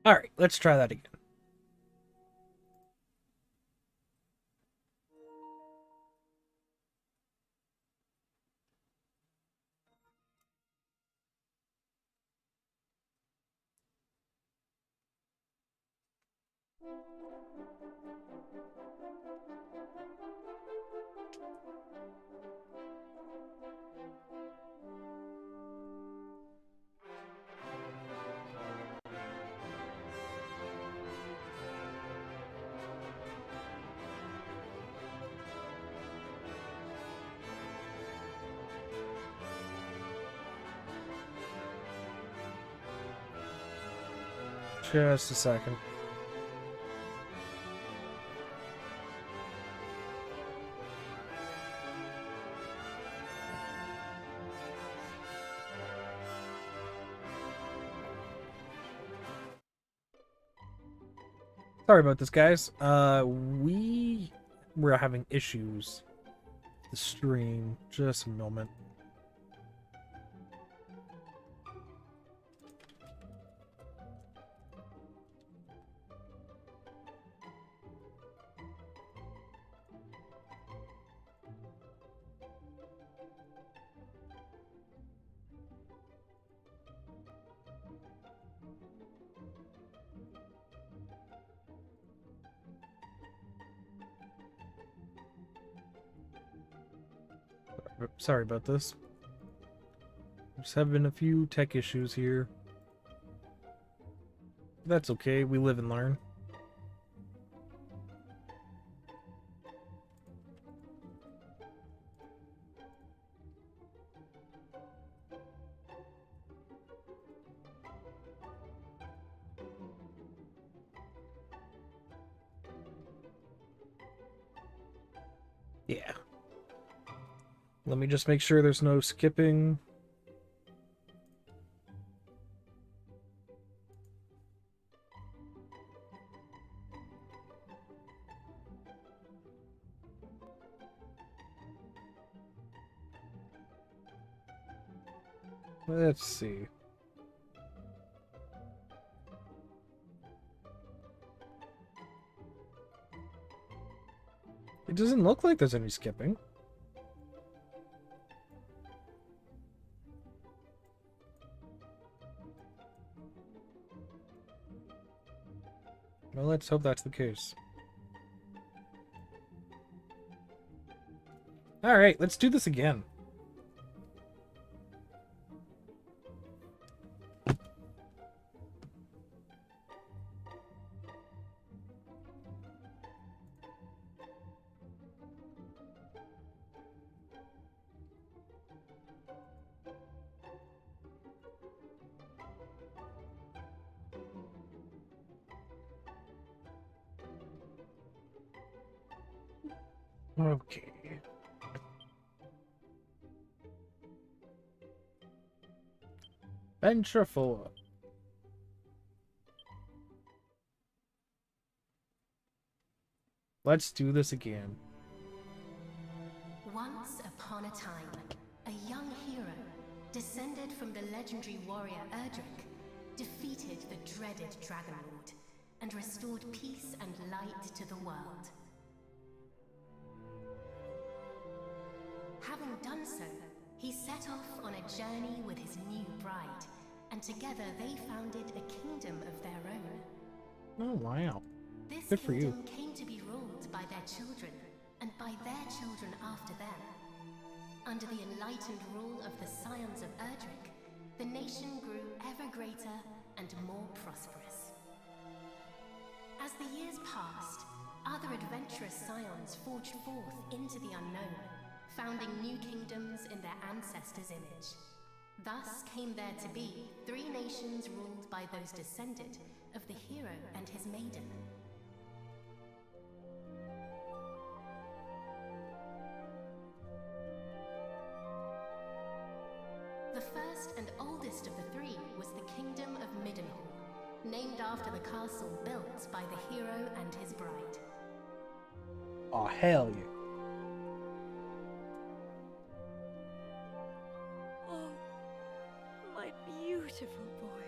Alright, let's try that again. Just a second. Sorry about this, guys. We were having issues with the stream. Just a moment. Sorry about this. Just having a few tech issues here. That's okay. We live and learn. Yeah. Let me just make sure there's no skipping. Let's see. It doesn't look like there's any skipping. Well, let's hope that's the case. Alright, let's do this again. Okay. Venture 4. Let's do this again. Once upon a time, a young hero, descended from the legendary warrior Erdrick, defeated the dreaded Dragon Lord and restored peace and light to the world. Having done so, he set off on a journey with his new bride, and together they founded a kingdom of their own. Oh, wow. This Good for you. kingdom came to be ruled by their children, and by their children after them. Under the enlightened rule of the scions of Erdrick, the nation grew ever greater and more prosperous. As the years passed, other adventurous scions forged forth into the unknown, founding new kingdoms in their ancestors' image. Thus came there to be 3 nations ruled by those descended of the hero and his maiden. The first and oldest of the 3 was the Kingdom of Middenhall, named after the castle built by the hero and his bride. Oh, hell yeah. Oh, my beautiful boy.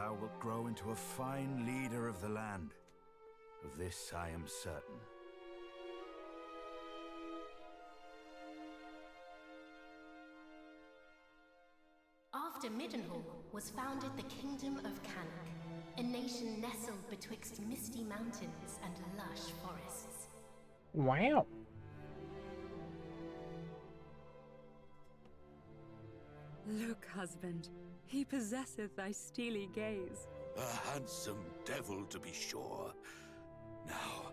thou wilt grow into a fine leader of the land. Of this I am certain. After Middenhall was founded the Kingdom of Canuck, a nation nestled betwixt misty mountains and lush forests. Wow. Look, husband, he possesseth thy steely gaze. A handsome devil, to be sure. Now,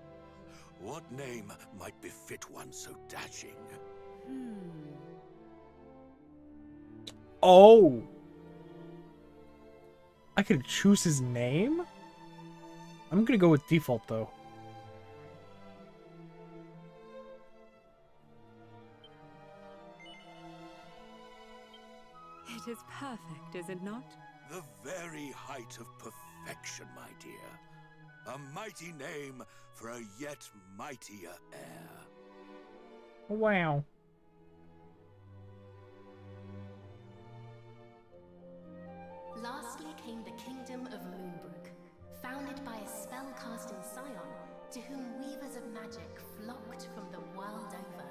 what name might befit one so dashing? Oh! I could choose his name? I'm gonna go with default, though. It is perfect, is it not? The very height of perfection, my dear. A mighty name for a yet mightier heir. Wow. Lastly came the Kingdom of Moonbrook, founded by a spell-casting scion to whom weavers of magic flocked from the world over.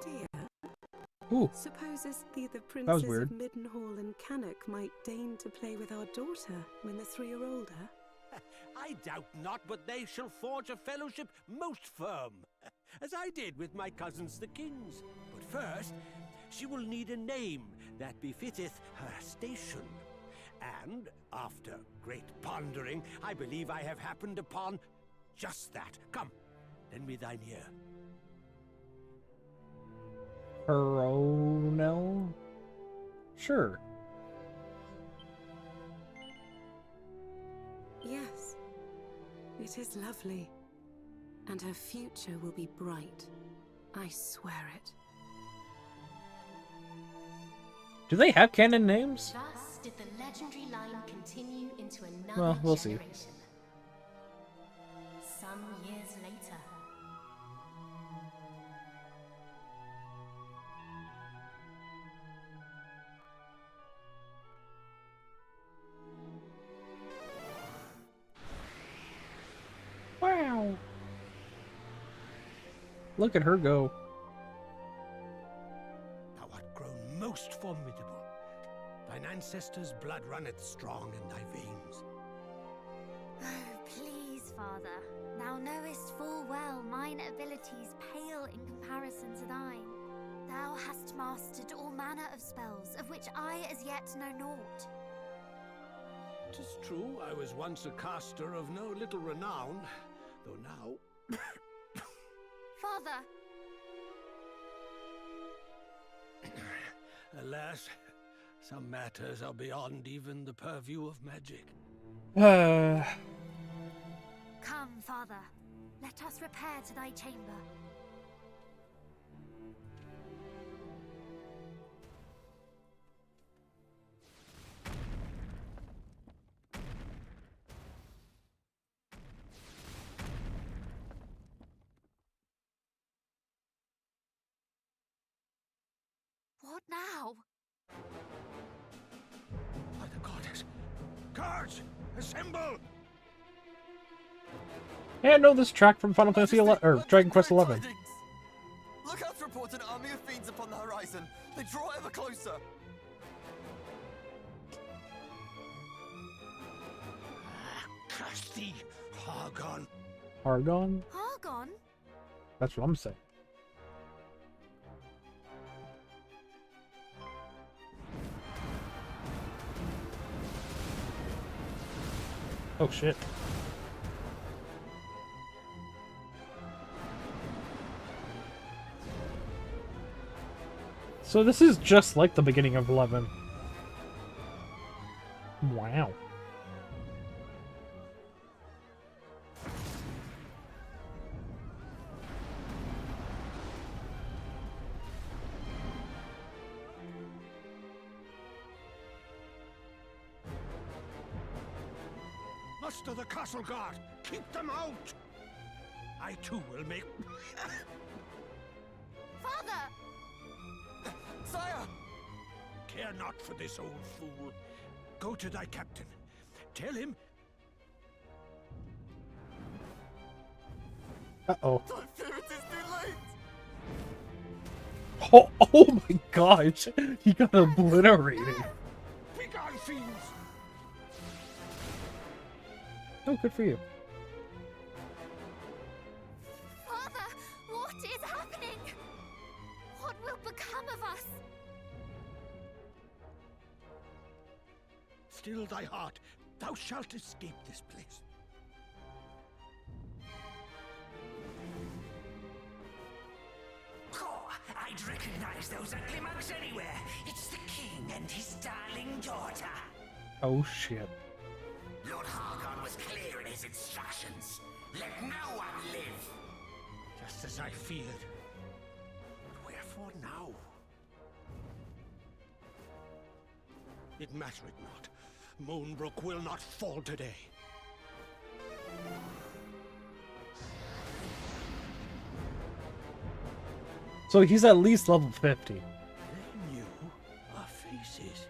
Dear, Ooh, supposest thee the was princes weird. of Middenhall and Canuck might deign to play with our daughter when the three are older? I doubt not, but they shall forge a fellowship most firm, as I did with my cousins the kings. But first, she will need a name that befitteth her station. And, after great pondering, I believe I have happened upon just that. Come, lend me thine ear. Coronel? Sure. Yes, it is lovely. And her future will be bright. I swear it. Do they have canon names? Thus did the legendary line continue into another Well, we'll see. generation. Some years later. Wow. Look at her go. Thou art grown most formidable. Thine ancestors' blood runneth strong in thy veins. Oh, please, Father. Thou knowest full well mine abilities pale in comparison to thine. Thou hast mastered all manner of spells, of which I as yet know naught. 'Tis true, I was once a caster of no little renown, though now... Father! Alas, some matters are beyond even the purview of magic. Come, Father. Let us repair to thy chamber. What now? By the goddess! Guards, assemble! Hey, I know this track from Final Fantasy 11 or Dragon Quest 11. Lookouts report an army of fiends upon the horizon. They draw ever closer. Curse thee, Hargon! Argon? Argon? That's what I'm saying. Oh shit. So this is just like the beginning of 11. Wow. Muster the castle guard! Keep them out! I too will make... Father! Sire! Care not for this old fool. Go to thy captain. Tell him... Uh-oh. I fear it is too late! Oh my gosh! He got obliterated. Begone, fiends! Oh, good for you. Father, what is happening? What will become of us? Still thy heart. Thou shalt escape this place. Oh, I'd recognize those ugly mugs anywhere. It's the king and his darling daughter. Oh shit. Lord Hargon was clear in his instructions. Let no one live. Just as I feared. But wherefore now? It mattereth not. Moonbrook will not fall today. So he's at least level 50. They knew our faces.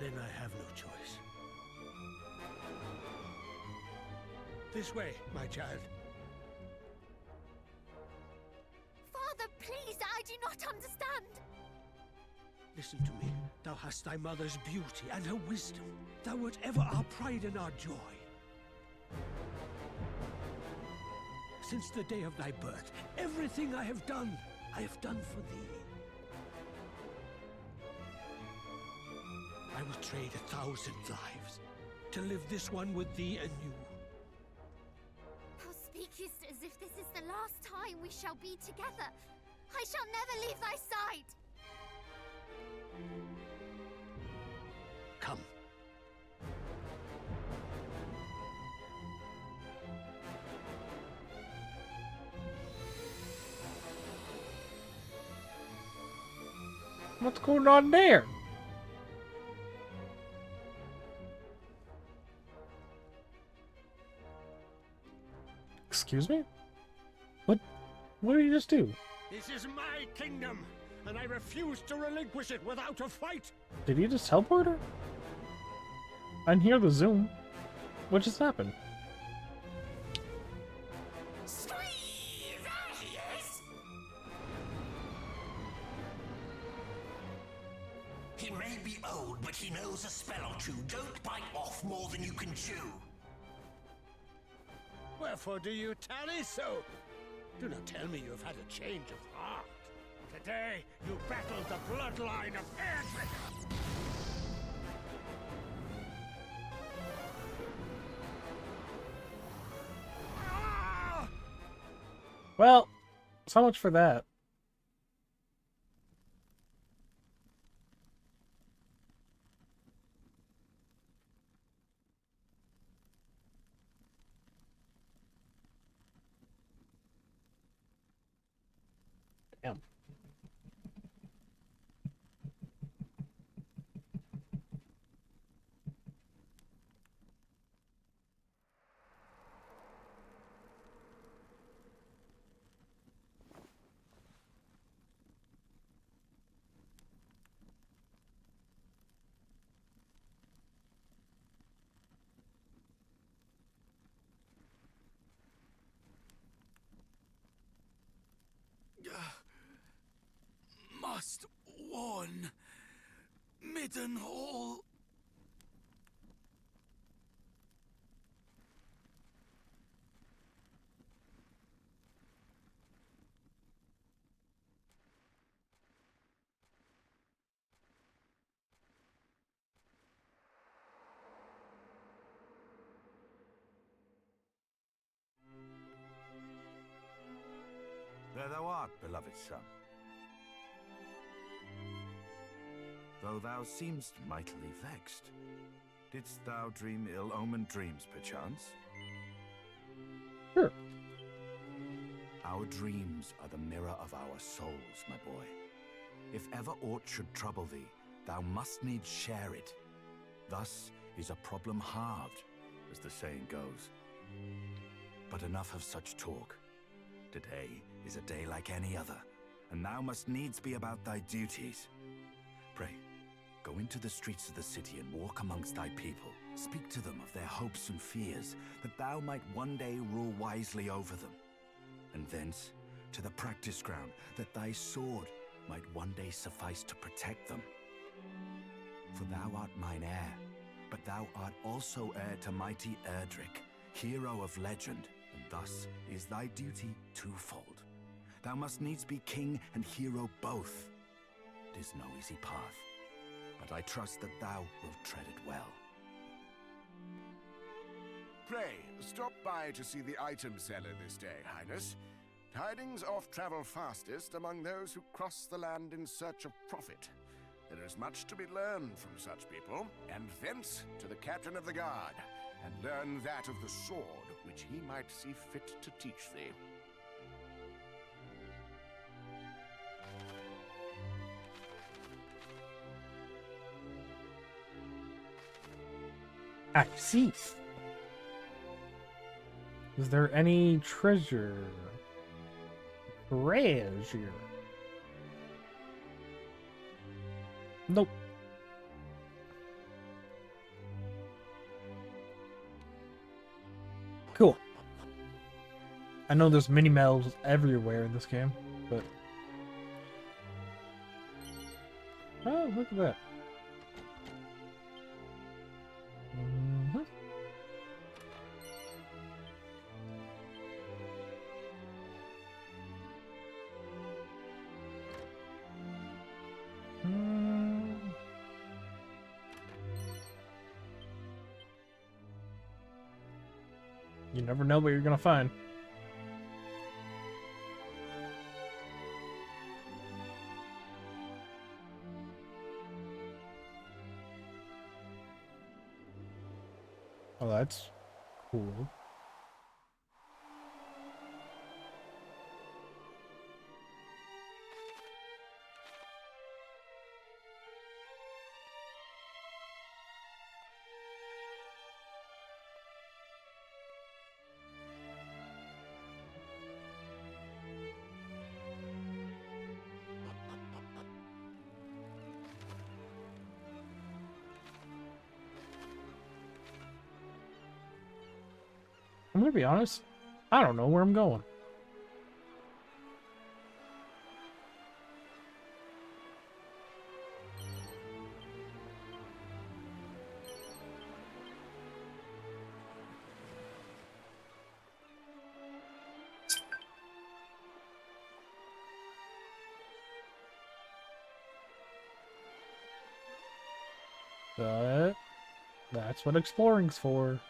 Then I have no choice. This way, my child. Father, please, I do not understand. Listen to me. Thou hast thy mother's beauty and her wisdom. Thou wert ever our pride and our joy. Since the day of thy birth, everything I have done for thee. I will trade 1,000 lives to live this one with thee anew. Thou speakest as if this is the last time we shall be together. I shall never leave thy side. Come. What's going on there? Excuse me? What did you just do? This is my kingdom, and I refuse to relinquish it without a fight. Did he just teleport her? I can hear the zoom. What just happened? There he is! He may be old, but he knows a spell or two. Don't bite off more than you can chew. Wherefore do you tarry so? Do not tell me you have had a change of heart. Today, you battled the bloodline of Erdrick. Well, so much for that. Damn. Must warn Midden Hall. There thou art, beloved son. Though thou seemst mightily vexed, didst thou dream ill-omened dreams, perchance? Sure. Our dreams are the mirror of our souls, my boy. If ever aught should trouble thee, thou must needs share it. Thus, is a problem halved, as the saying goes. But enough of such talk. Today is a day like any other, and thou must needs be about thy duties. Pray, go into the streets of the city and walk amongst thy people. Speak to them of their hopes and fears, that thou might one day rule wisely over them. And thence to the practice ground, that thy sword might one day suffice to protect them. For thou art mine heir, but thou art also heir to mighty Erdrick, hero of legend, and thus is thy duty twofold. Thou must needs be king and hero both. 'Tis no easy path, but I trust that thou wilt tread it well. Pray, stop by to see the item seller this day, Highness. Tidings oft travel fastest among those who cross the land in search of profit. There is much to be learned from such people, and thence to the captain of the guard, and learn that of the sword which he might see fit to teach thee. I see. Is there any treasure? Treasure. Nope. Cool. I know there's mini medals everywhere in this game, but oh, look at that. Mhm. You never know what you're gonna find. Oh, that's cool. I'm gonna be honest, I don't know where I'm going. But that's what exploring's for.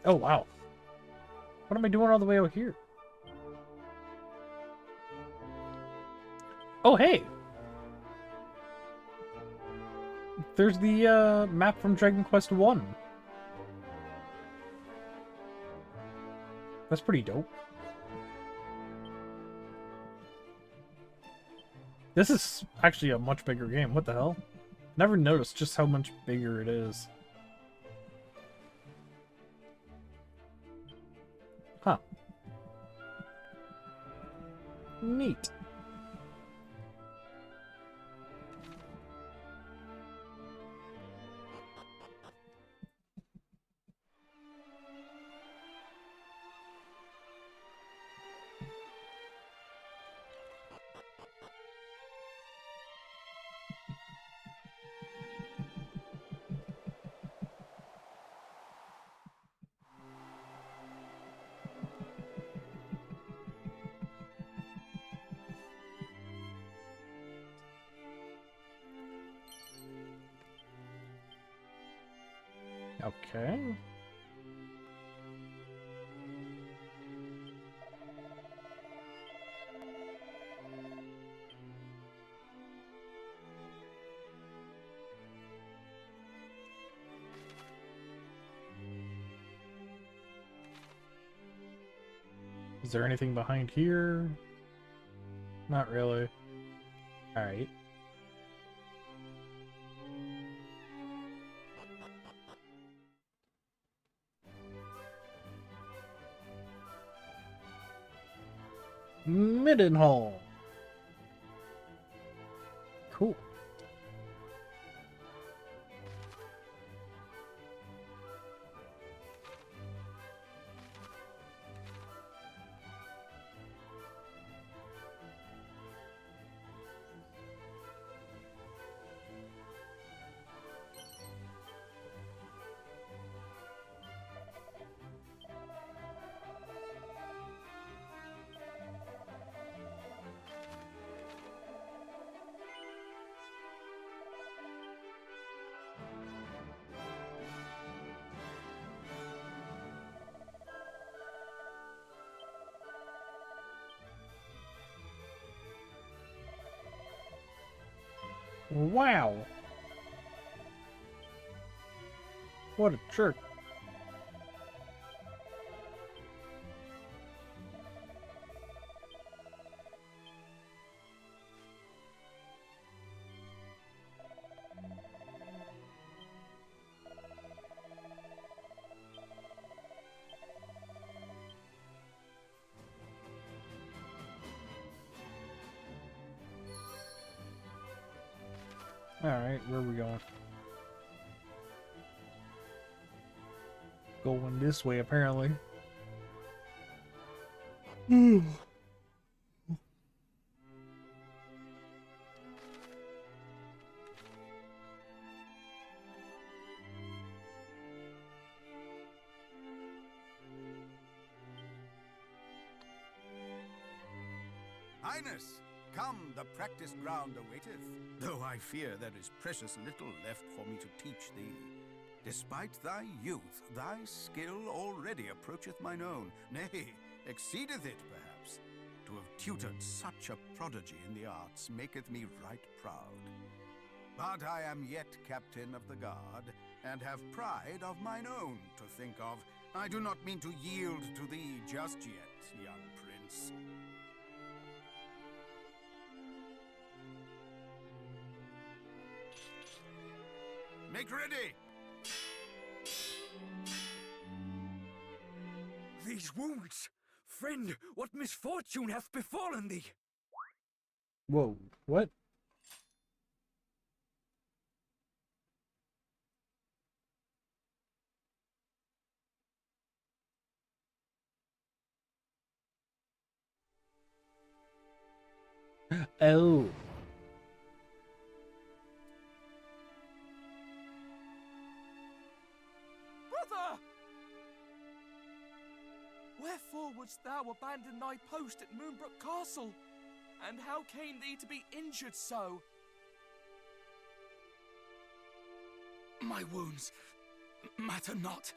Oh, wow. What am I doing all the way out here? Oh, hey! There's the map from Dragon Quest 1. That's pretty dope. This is actually a much bigger game. What the hell? Never noticed just how much bigger it is. Huh. Neat. Okay. Is there anything behind here? Not really. Alright. Middenhall. Cool. Wow. What a jerk. Alright, where are we going? Going this way, apparently. Highness, come, the practice ground awaiteth. Though I fear there is precious little left for me to teach thee. Despite thy youth, thy skill already approacheth mine own, nay, exceedeth it, perhaps. To have tutored such a prodigy in the arts maketh me right proud. But I am yet captain of the guard, and have pride of mine own to think of. I do not mean to yield to thee just yet, young prince. Make ready! These wounds! Friend, what misfortune hath befallen thee? Whoa, what? Oh. Brother! Wherefore wouldst thou abandon thy post at Moonbrook Castle? And how came thee to be injured so? My wounds matter not.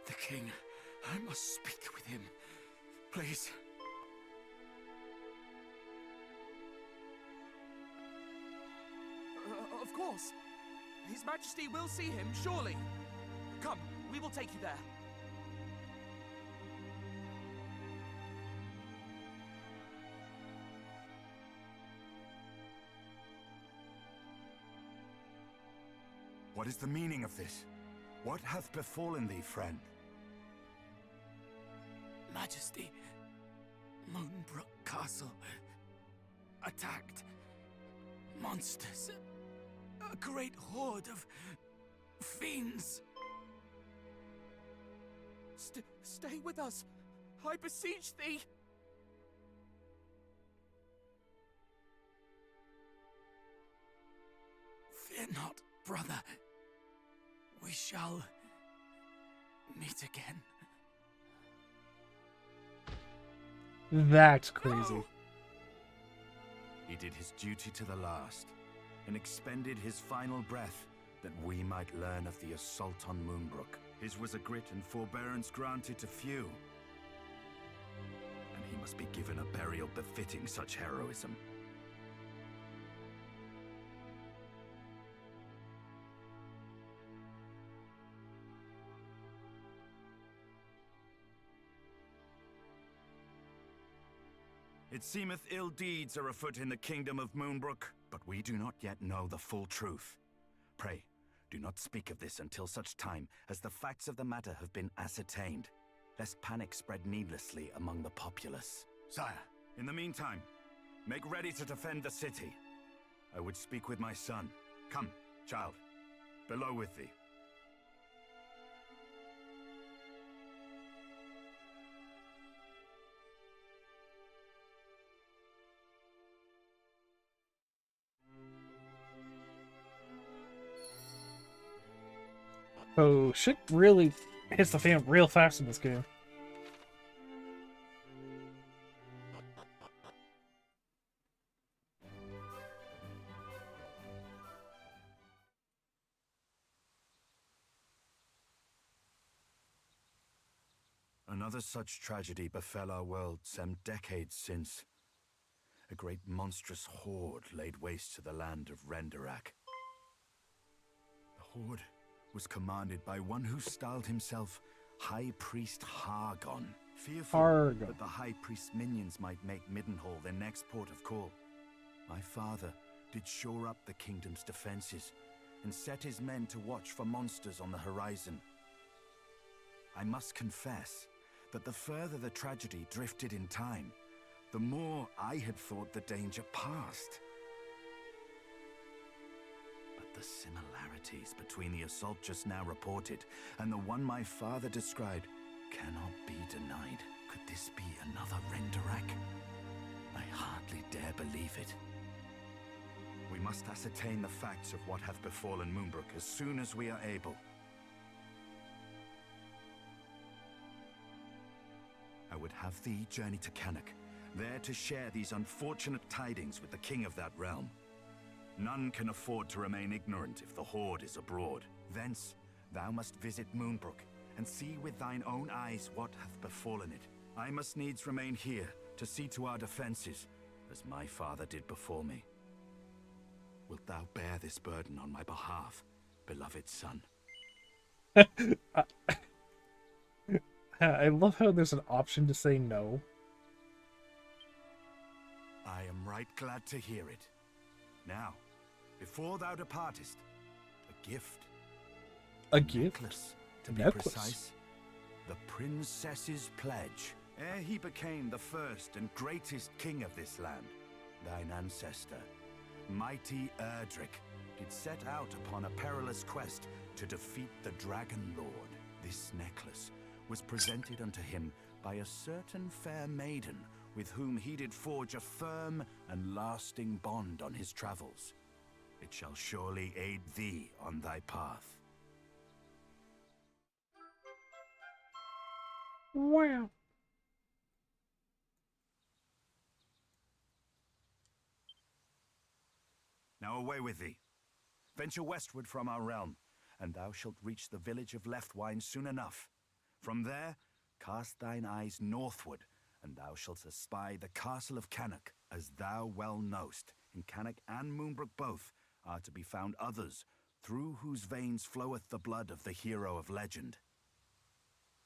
The king, I must speak with him. Please. Of course. His Majesty will see him, surely. Come, we will take you there. What is the meaning of this? What hath befallen thee, friend? Majesty, Moonbrook Castle. Attacked. Monsters. A great horde of fiends. Stay with us. I beseech thee. Fear not, brother. We shall meet again. That's crazy. No. He did his duty to the last, and expended his final breath that we might learn of the assault on Moonbrook. His was a grit and forbearance granted to few. And he must be given a burial befitting such heroism. It seemeth ill deeds are afoot in the kingdom of Moonbrook, but we do not yet know the full truth. Pray, do not speak of this until such time as the facts of the matter have been ascertained, lest panic spread needlessly among the populace. Sire, in the meantime, make ready to defend the city. I would speak with my son. Come, child, below with thee. Oh, shit really hits the fan real fast in this game. Another such tragedy befell our world some decades since. A great monstrous horde laid waste to the land of Renderak. The horde was commanded by one who styled himself High Priest Hargon, fearful that the High Priest's minions might make Middenhall their next port of call. My father did shore up the kingdom's defenses and set his men to watch for monsters on the horizon. I must confess that the further the tragedy drifted in time, the more I had thought the danger past. But the similarities between the assault just now reported and the one my father described cannot be denied. Could this be another Renderak? I hardly dare believe it. We must ascertain the facts of what hath befallen Moonbrook as soon as we are able. I would have thee journey to Cannock, there to share these unfortunate tidings with the king of that realm. None can afford to remain ignorant if the horde is abroad. Thence, thou must visit Moonbrook, and see with thine own eyes what hath befallen it. I must needs remain here to see to our defenses, as my father did before me. Wilt thou bear this burden on my behalf, beloved son? I love how there's an option to say no. I am right glad to hear it. Now, before thou departest, a gift. A gift? Necklace, to be precise. The princess's pledge. Ere he became the first and greatest king of this land, thine ancestor, mighty Erdrick, did set out upon a perilous quest to defeat the Dragon Lord. This necklace was presented unto him by a certain fair maiden with whom he did forge a firm and lasting bond on his travels. It shall surely aid thee on thy path. Wow. Now away with thee. Venture westward from our realm, and thou shalt reach the village of Leftwine soon enough. From there, cast thine eyes northward, and thou shalt espy the castle of Cannock. As thou well knowst, in Cannock and Moonbrook both are to be found others, through whose veins floweth the blood of the hero of legend.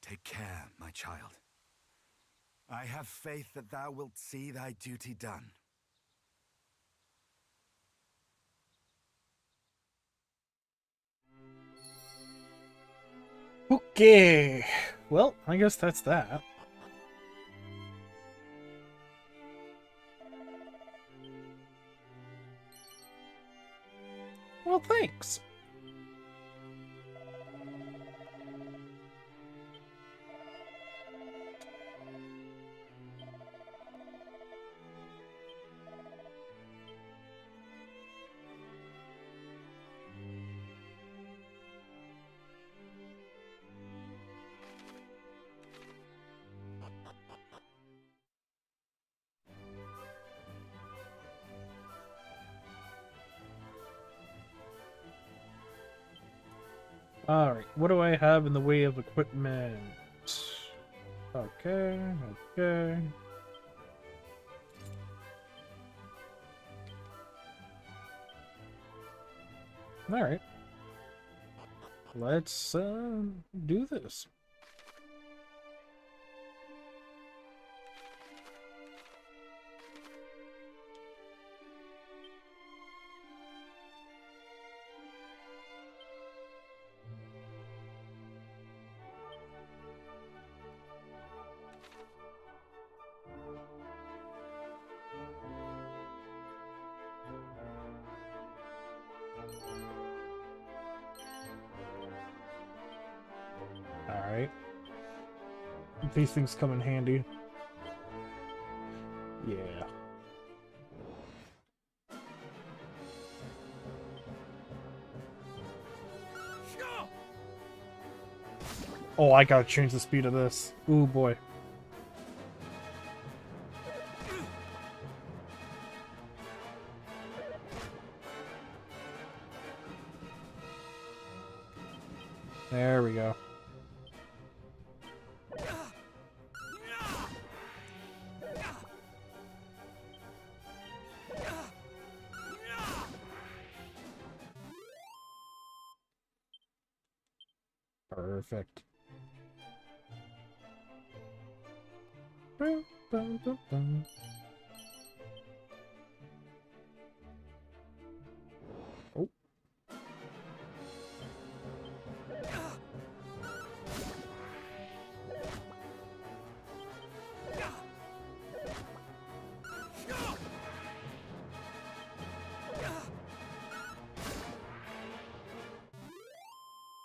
Take care, my child. I have faith that thou wilt see thy duty done. Okay. Well, I guess that's that. Well, thanks. Alright, what do I have in the way of equipment? Okay, okay. Alright. Let's do this. Alright. These things come in handy. Yeah. Oh, I gotta change the speed of this. Ooh, boy. There we go. Perfect. Bum, bum, bum, bum. Oh.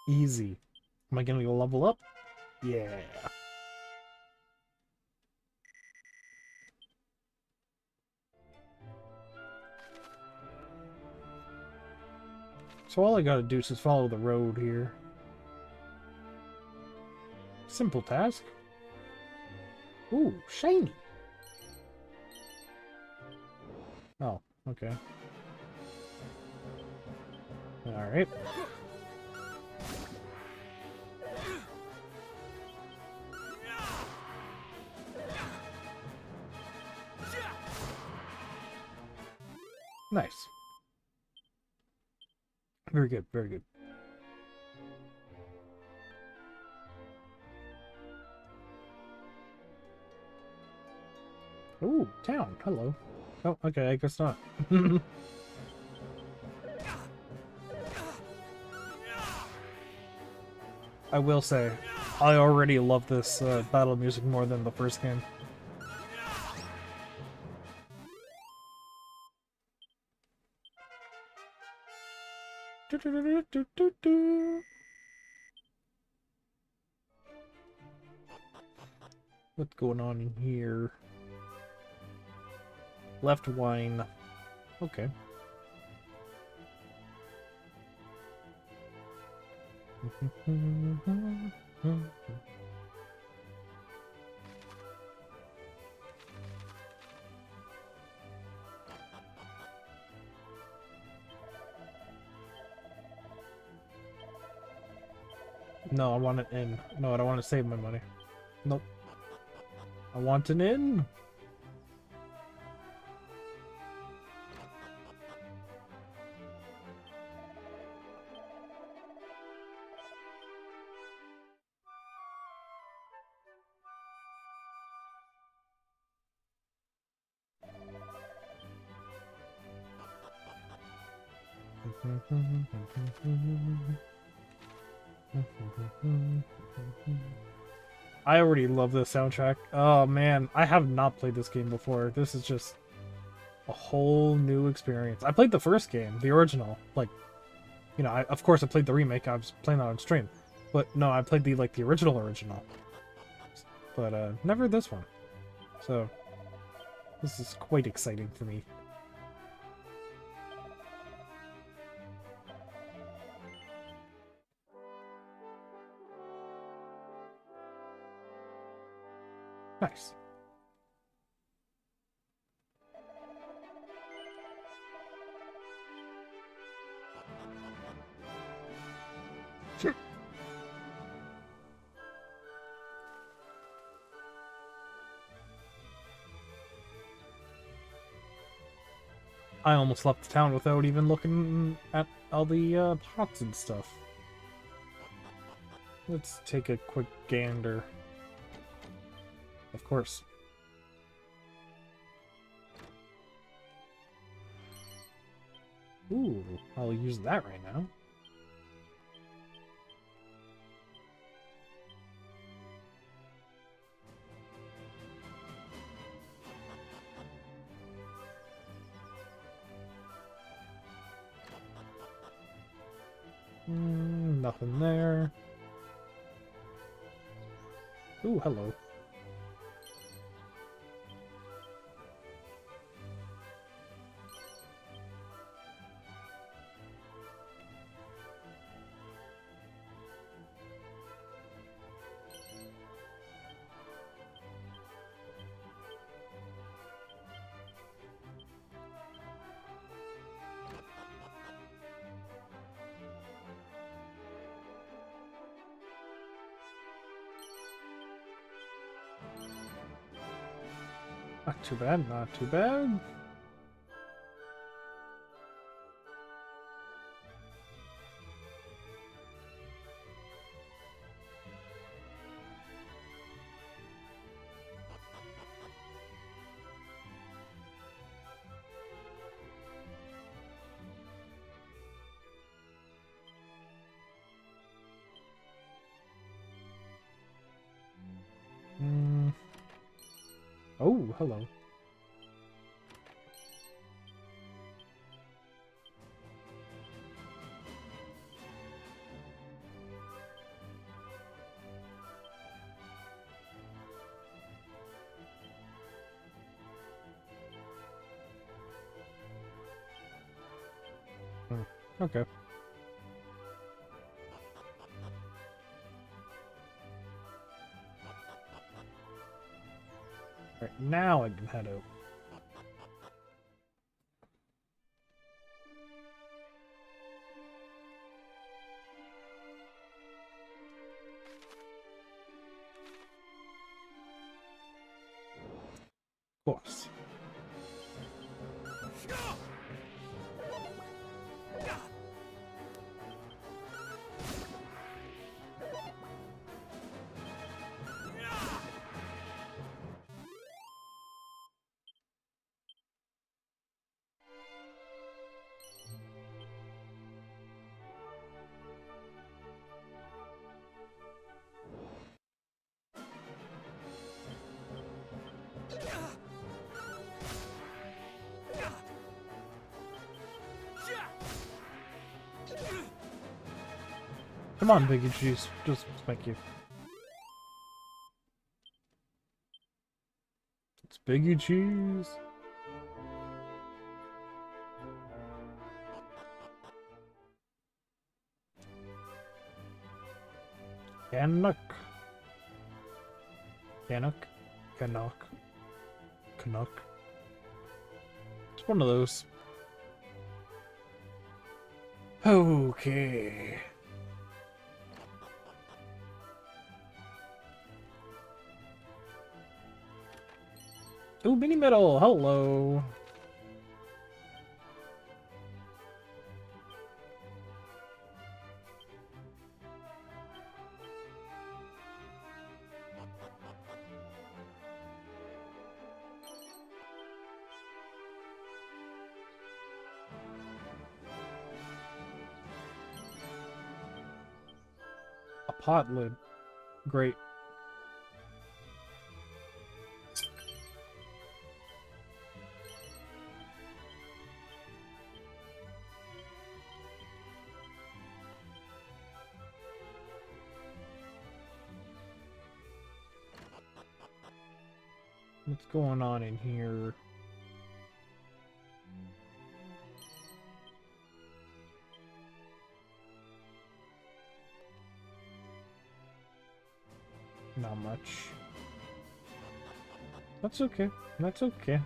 Easy. Am I gonna go level up? Yeah. So all I gotta do is just follow the road here. Simple task. Ooh, shiny. Oh, okay. Alright. Nice. Very good, very good. Ooh, town. Hello. Oh, okay, I guess not. I will say, I already love this battle music more than the first game. What's going on in here? Left wine. Okay. No, I want an inn. No, I don't want to save my money. Nope. I want an inn. I already love this soundtrack. Oh man, I have not played this game before. This is just a whole new experience. I played the first game, the original. Like, you know, of course I played the remake. I was playing that on stream. But no, I played the original. But never this one. So this is quite exciting for me. Nice. Sure. I almost left the town without even looking at all the pots and stuff. Let's take a quick gander. Of course. Ooh, I'll use that right now. Nothing there. Ooh, hello. Not too bad, not too bad. Oh, hello. Okay. Alright, now I can head out. Of course. Come on, Biggie Juice. Just thank you. It's Biggie Cheese. Canuck. Canuck. Canuck. Canuck. It's one of those. Okay. Ooh, mini metal. Hello. A pot lid. Great. What's going on in here? Not much. That's okay. That's okay.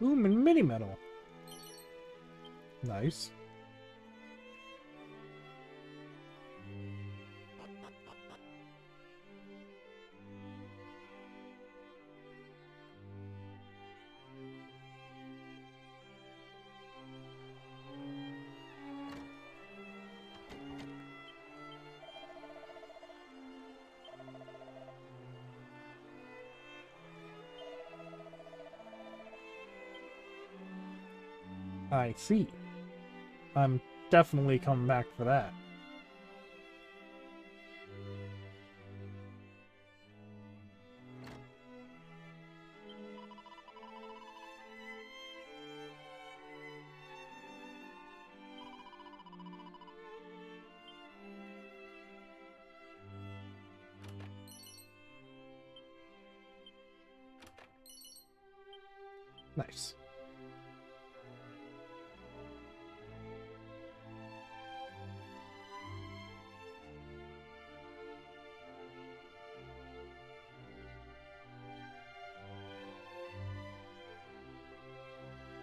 Ooh, mini medal. Nice. I see. I'm definitely coming back for that. Nice.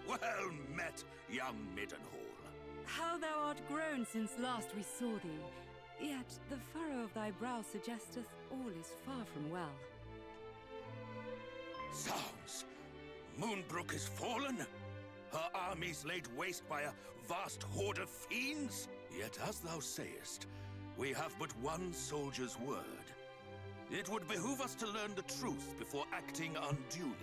Well met, young Middenhall. How thou art grown since last we saw thee. Yet the furrow of thy brow suggesteth all is far from well. Zounds! Moonbrook is fallen? Her armies laid waste by a vast horde of fiends? Yet as thou sayest, we have but one soldier's word. It would behoove us to learn the truth before acting unduly.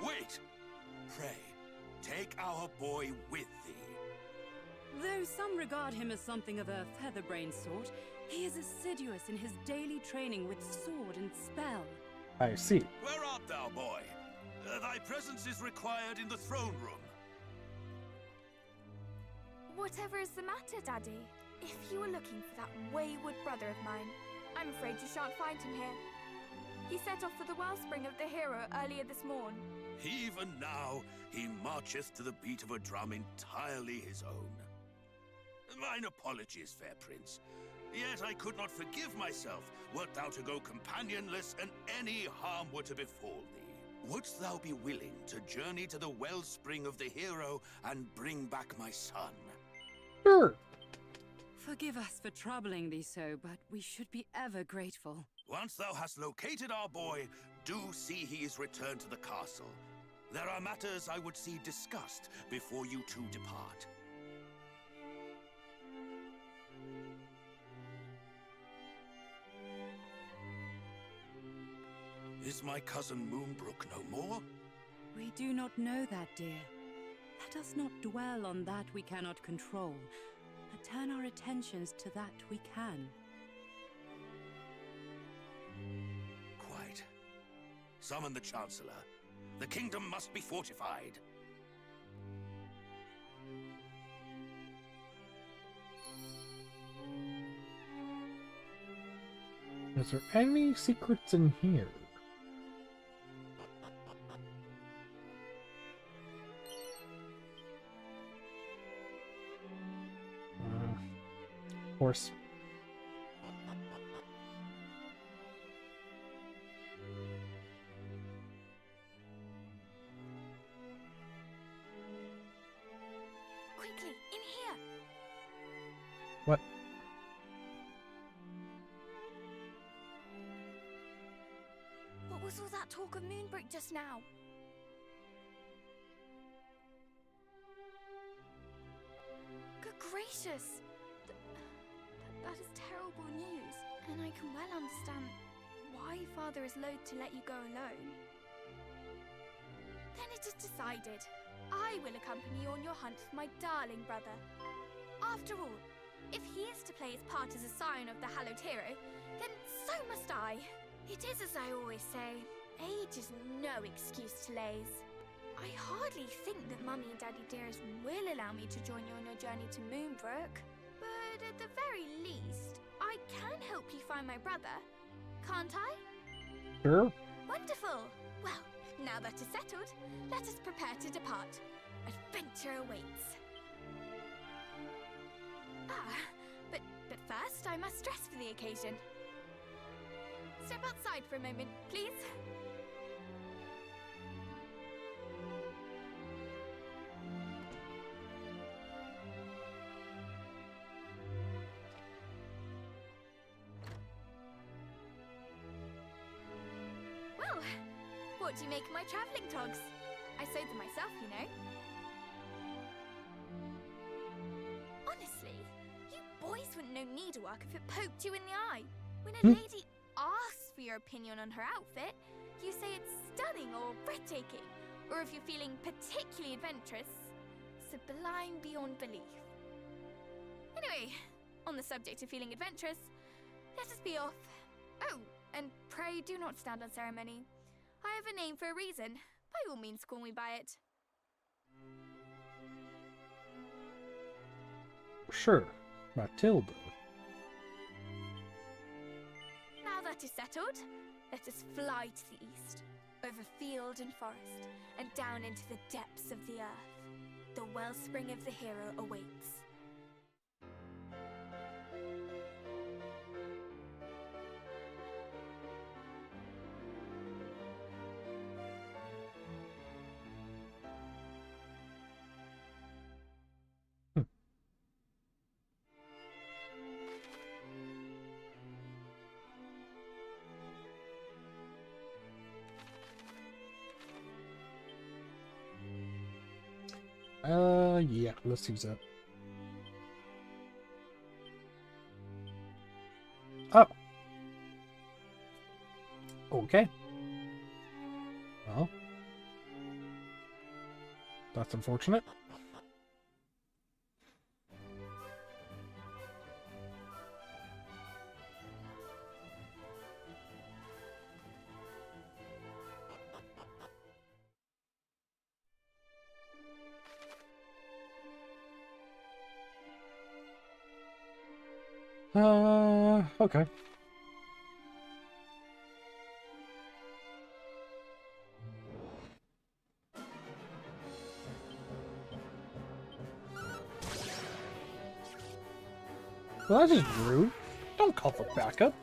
Wait! Pray, take our boy with thee. Though some regard him as something of a featherbrained sort, he is assiduous in his daily training with sword and spell. I see. Where art thou, boy? Thy presence is required in the throne room. Whatever is the matter, Daddy? If you were looking for that wayward brother of mine, I'm afraid you shan't find him here. He set off for the wellspring of the hero earlier this morn. Even now, he marcheth to the beat of a drum entirely his own. Mine apologies, fair prince. Yet I could not forgive myself, wert thou to go companionless and any harm were to befall thee. Wouldst thou be willing to journey to the wellspring of the hero and bring back my son? Sure. Forgive us for troubling thee so, but we should be ever grateful. Once thou hast located our boy, do see he is returned to the castle. There are matters I would see discussed before you two depart. Is my cousin Moonbrook no more? We do not know that, dear. Let us not dwell on that we cannot control, but turn our attentions to that we can. Quite. Summon the Chancellor. The kingdom must be fortified. Is there any secrets in here? Of course. Quickly, in here! What? What was all that talk of Moonbrook just now? Good gracious! That is terrible news, and I can well understand why Father is loath to let you go alone. Then it is decided. I will accompany you on your hunt for my darling brother. After all, if he is to play his part as a scion of the hallowed hero, then so must I. It is as I always say, age is no excuse to laze. I hardly think that Mummy and Daddy Dearest will allow me to join you on your journey to Moonbrook. But at the very least, I can help you find my brother. Can't I? Sure. Wonderful! Well, now that is settled, let us prepare to depart. Adventure awaits. But first I must dress for the occasion. Step outside for a moment, please. What do you make of my travelling togs? I sewed them myself, you know. Honestly, you boys wouldn't know needlework if it poked you in the eye. When a lady asks for your opinion on her outfit, you say it's stunning or breathtaking. Or if you're feeling particularly adventurous, sublime beyond belief. Anyway, on the subject of feeling adventurous, let us be off. Oh, and pray do not stand on ceremony. I have a name for a reason. By all means, call me by it. Sure, Matilda. Now that is settled, let us fly to the east, over field and forest, and down into the depths of the earth. The wellspring of the hero awaits. Yeah, let's use that. Oh. Okay. Well. That's unfortunate. Okay. Well, that's just rude. Don't call for backup.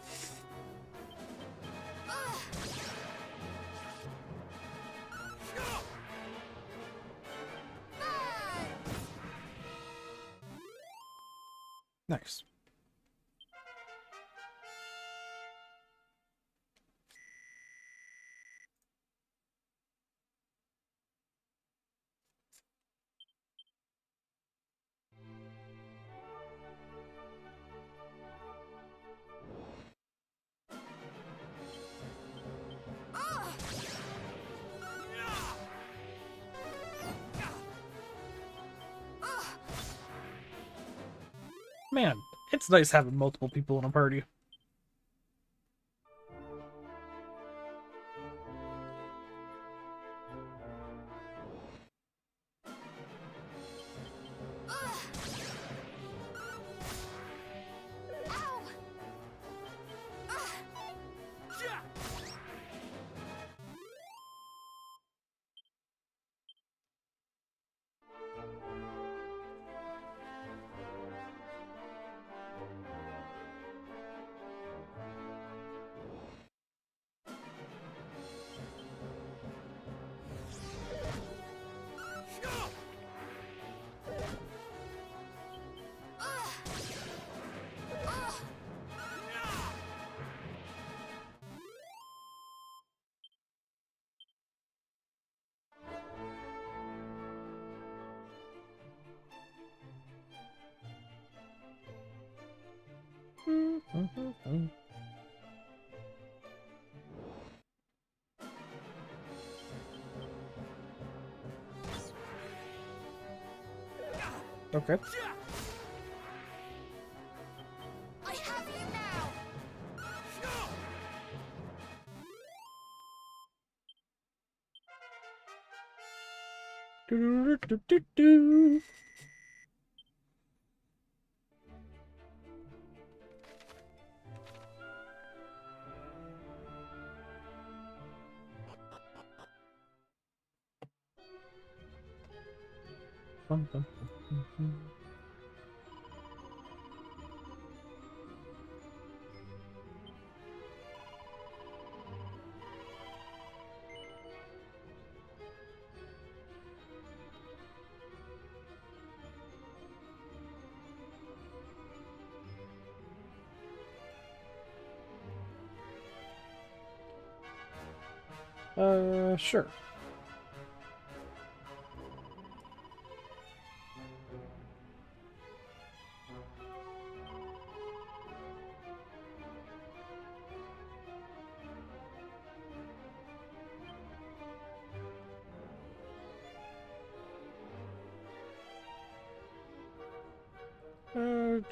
Nice. Man, it's nice having multiple people in a party. Okay. I have you now. Do-do-do-do-do-do. Bum, bum, bum, bum. Sure.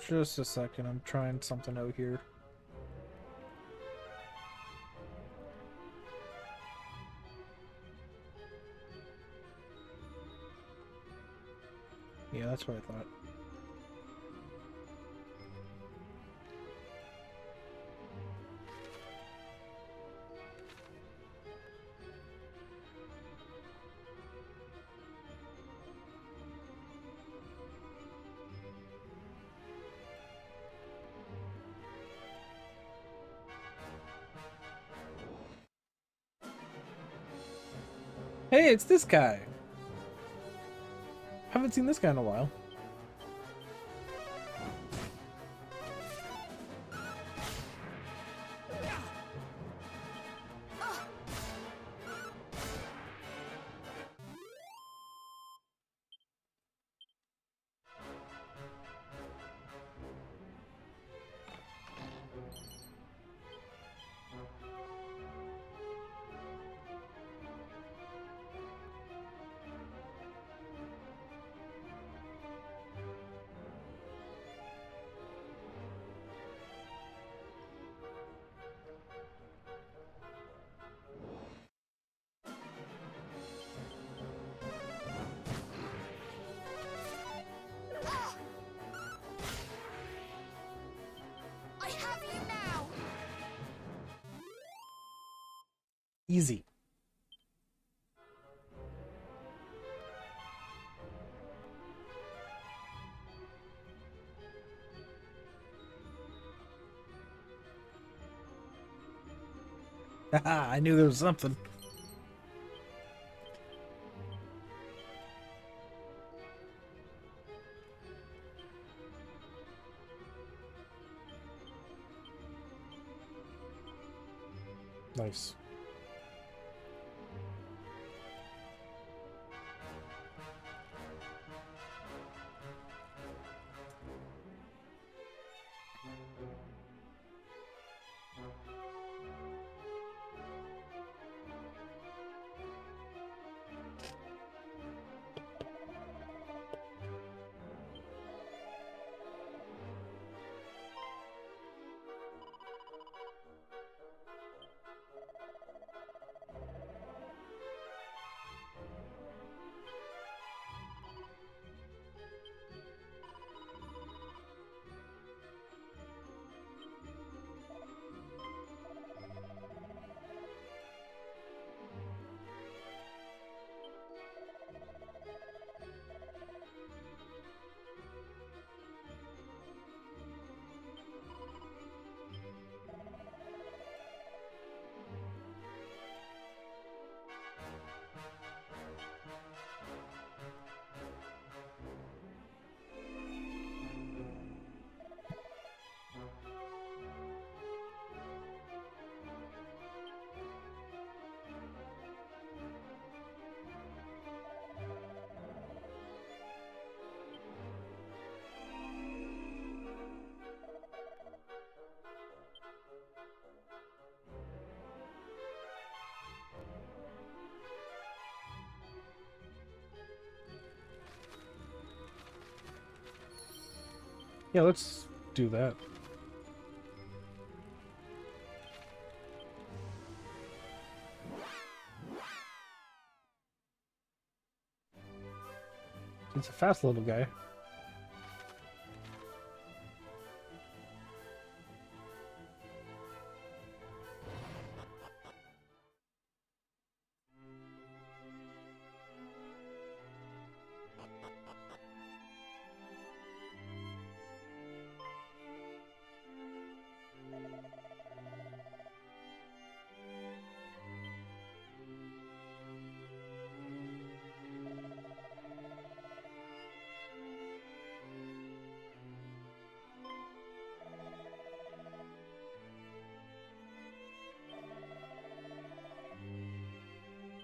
Just a second, I'm trying something out here. Yeah, that's what I thought. Hey, it's this guy! Haven't seen this guy in a while. I have you now! Easy. Haha, I knew there was something. Nice. Yeah, let's do that. He's a fast little guy.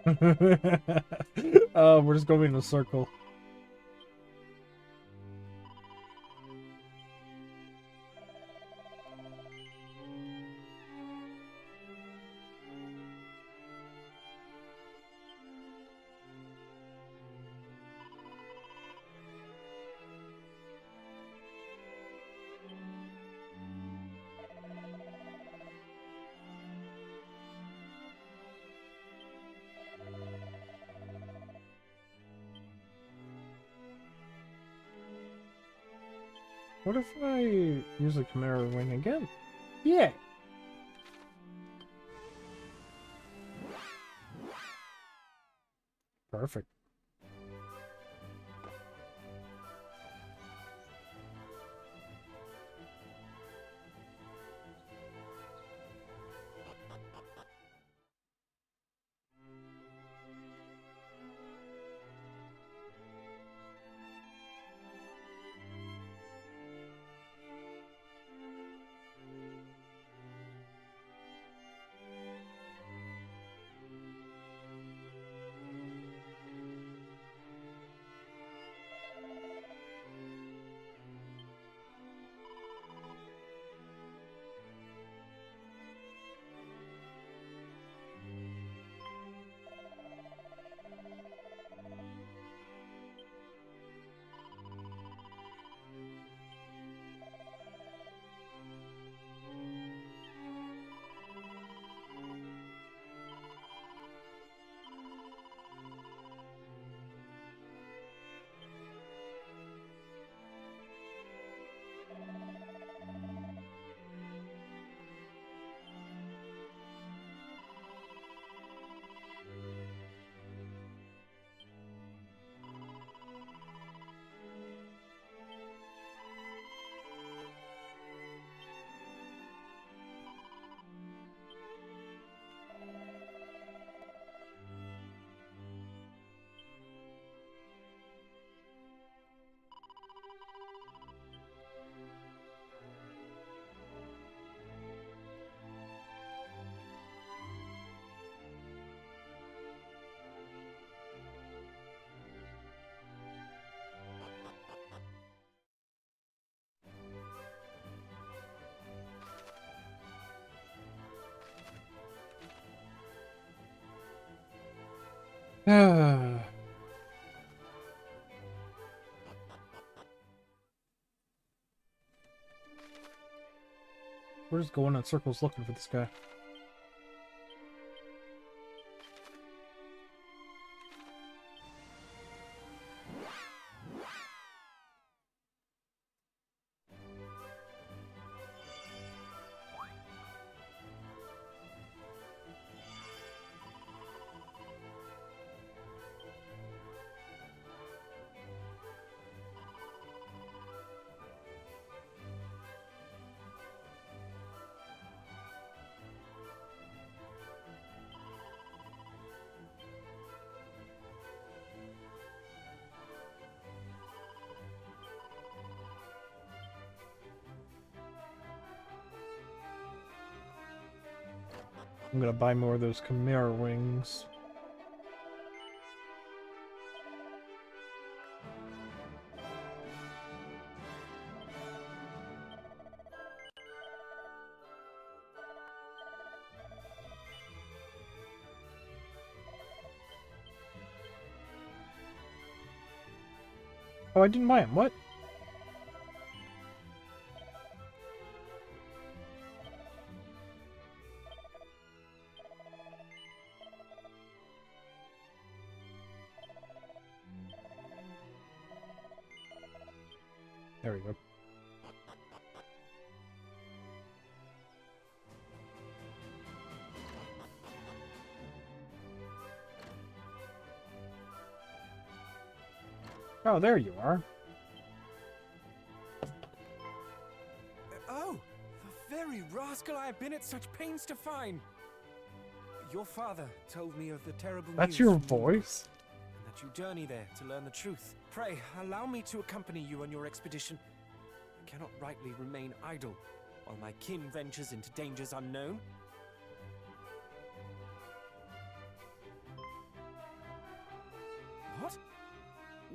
We're just going in a circle. What if I use the Chimera Wing again? Yeah. Perfect. We're just going in circles looking for this guy. I'm gonna buy more of those Chimera Wings. Oh, I didn't buy him. What? There we go. Oh, there you are. Oh, the very rascal I have been at such pains to find. Your father told me of the terrible news. That's your voice? And that you journey there to learn the truth. Pray, allow me to accompany you on your expedition. I cannot rightly remain idle while my kin ventures into dangers unknown.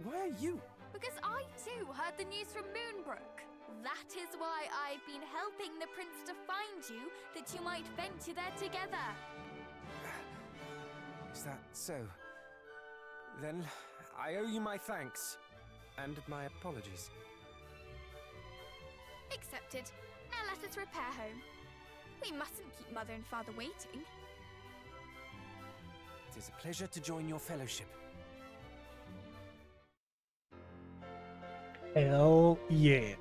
why are you? Because I too heard the news from Moonbrook. That is why I've been helping the prince to find you, that you might venture there together. Is that so? Then I owe you my thanks. And my apologies. Accepted. Now let us repair home. We mustn't keep Mother and Father waiting. It is a pleasure to join your fellowship. Hell yeah.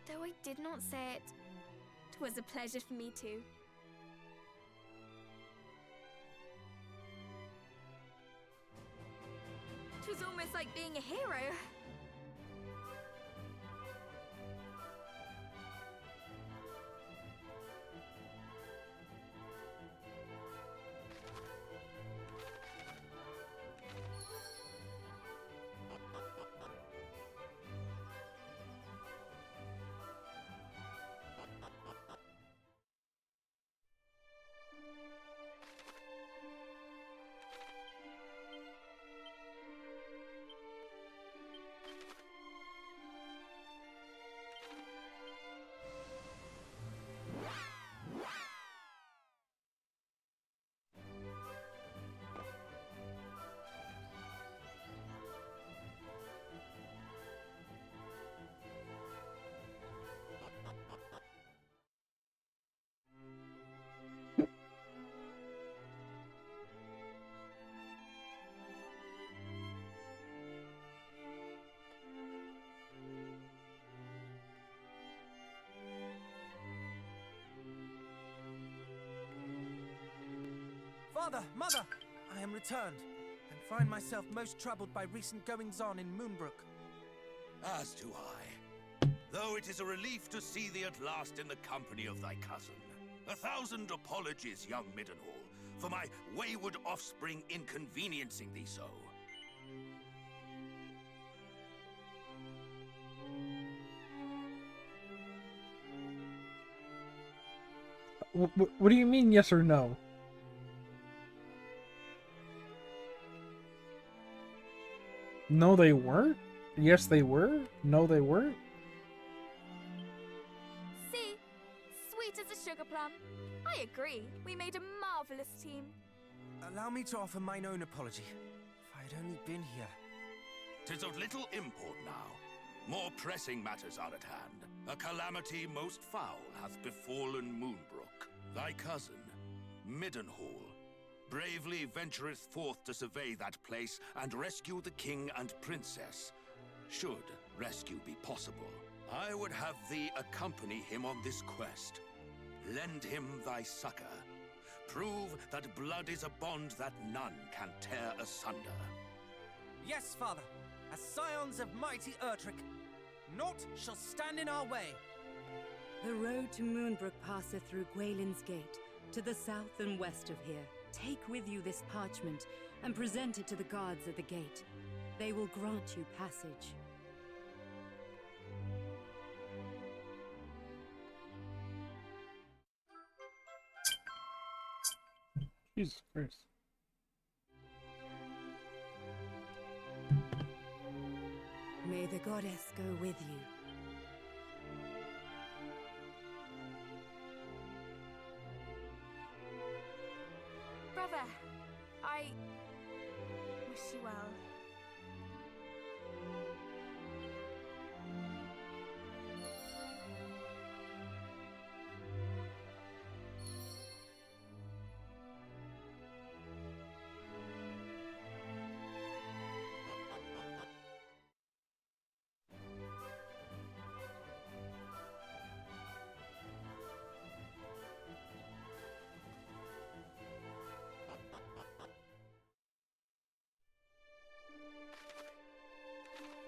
Though I did not say it, 'twas a pleasure for me too. It was almost like being a hero. Father, Mother! I am returned, and find myself most troubled by recent goings-on in Moonbrook. As do I. Though it is a relief to see thee at last in the company of thy cousin. 1,000 apologies, young Middenhall, for my wayward offspring inconveniencing thee so. What do you mean, yes or no? No, they weren't? Yes, they were? No, they weren't? See? Sweet as a sugar plum. I agree. We made a marvelous team. Allow me to offer mine own apology. If I had only been here. 'Tis of little import now. More pressing matters are at hand. A calamity most foul hath befallen Moonbrook. Thy cousin, Middenhall, bravely ventureth forth to survey that place and rescue the king and princess. Should rescue be possible, I would have thee accompany him on this quest. Lend him thy succor. Prove that blood is a bond that none can tear asunder. Yes, Father. As scions of mighty Erdrick, naught shall stand in our way. The road to Moonbrook passeth through Gwaelin's Gate, to the south and west of here. Take with you this parchment, and present it to the guards at the gate. They will grant you passage. Jesus Christ. May the goddess go with you. Brother, I wish you well.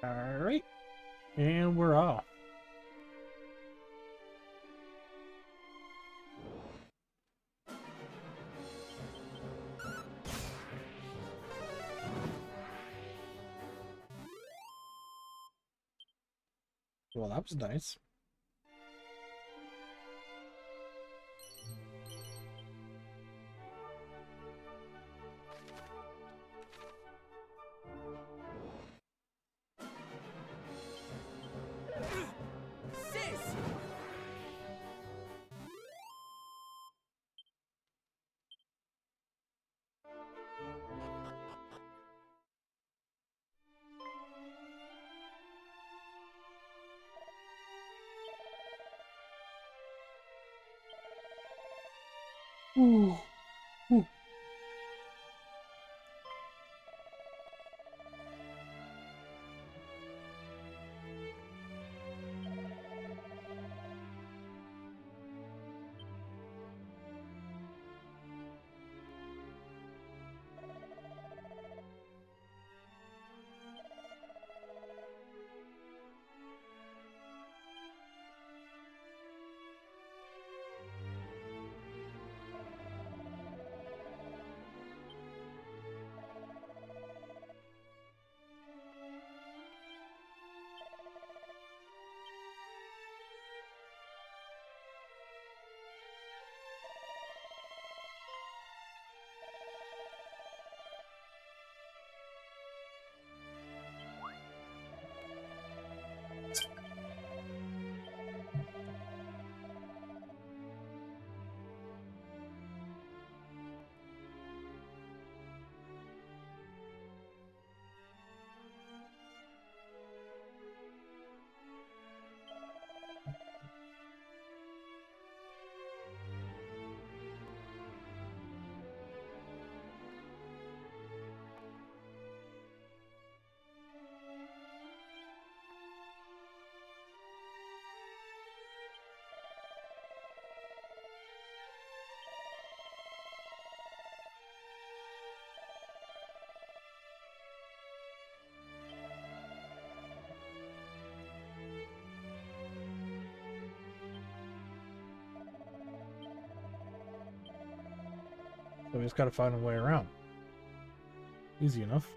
Alright. And we're off. Well, that was nice. Ooh. Ooh. So we just gotta find a way around. Easy enough.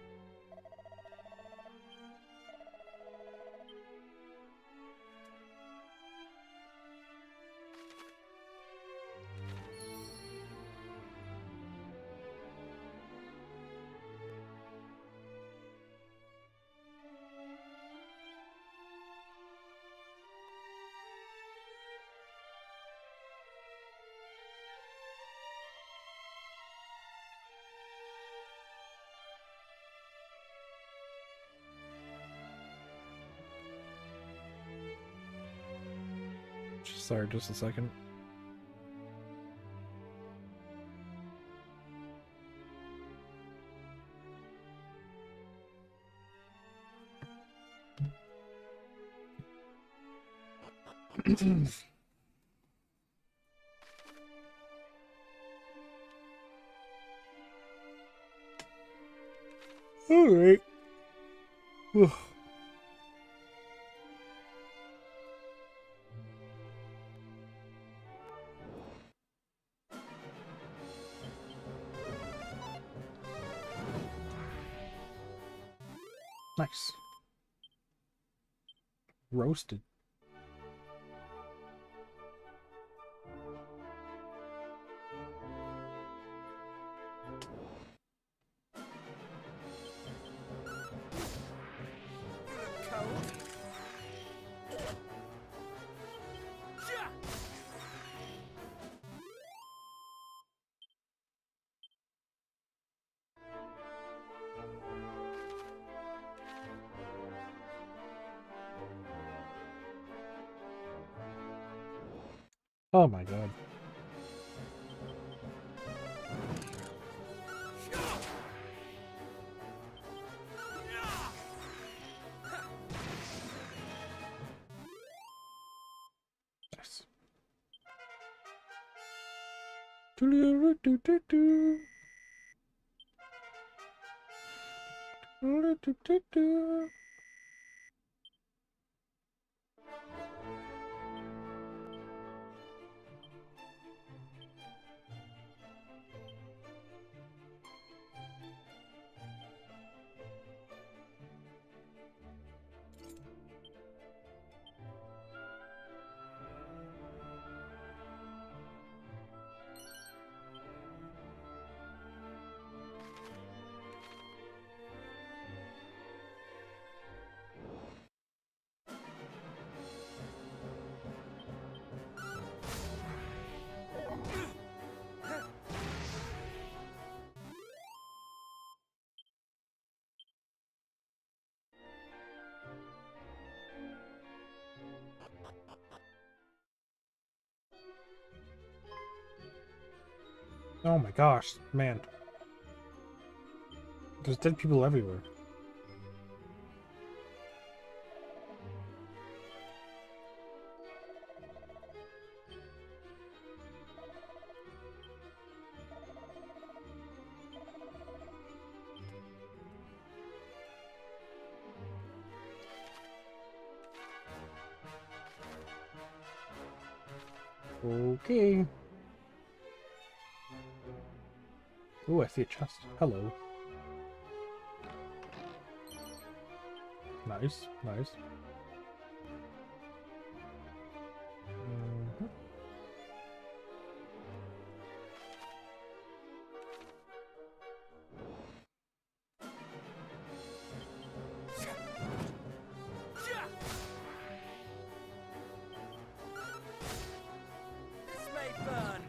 Sorry, just a second. All right. Nice. Roasted. Oh my god. Nice. Oh my gosh, man. There's dead people everywhere. Okay. Oh, I see a chest. Hello. Nice, nice. Mhm. This may burn.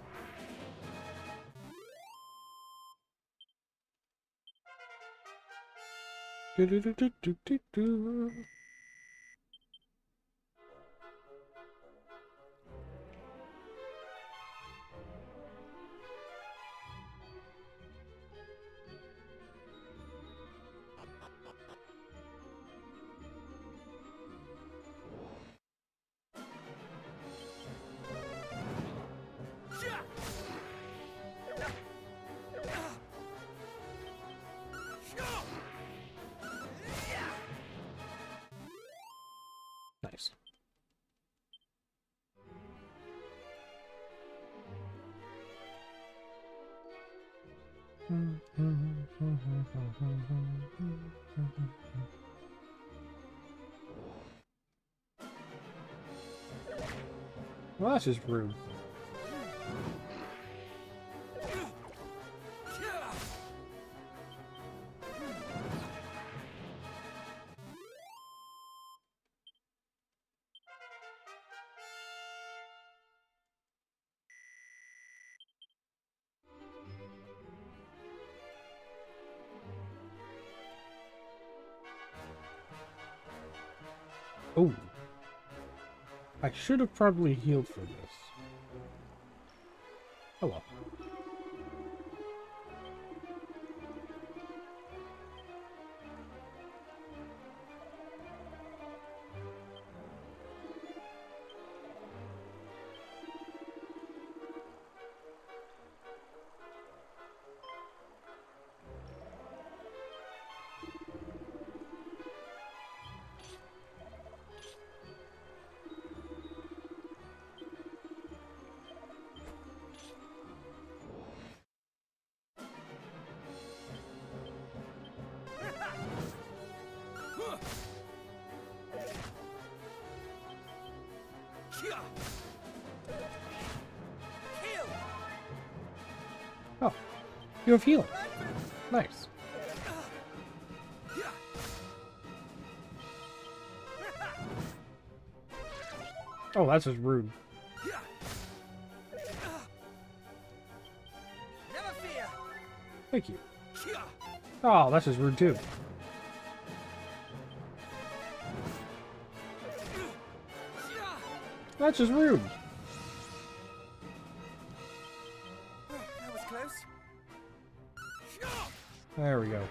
Do do do do do do do. Nice. Well, that's just rude. Oh. I should have probably healed for this. Oh well. Oh, you have healing. Nice. Oh, that's just rude. Never fear. Thank you. Oh, that's just rude too. That's just rude. That was close. There we go.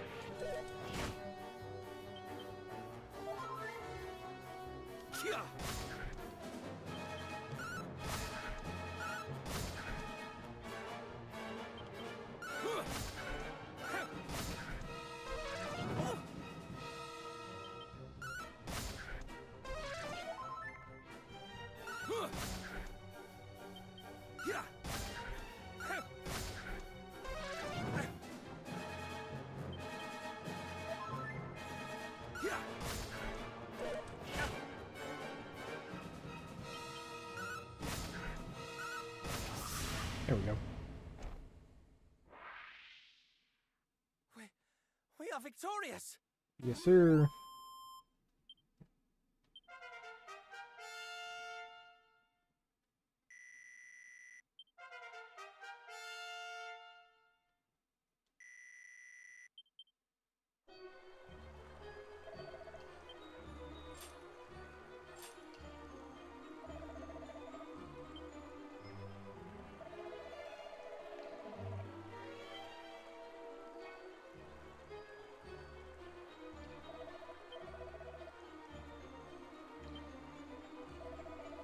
There we go. We are victorious. Yes, sir.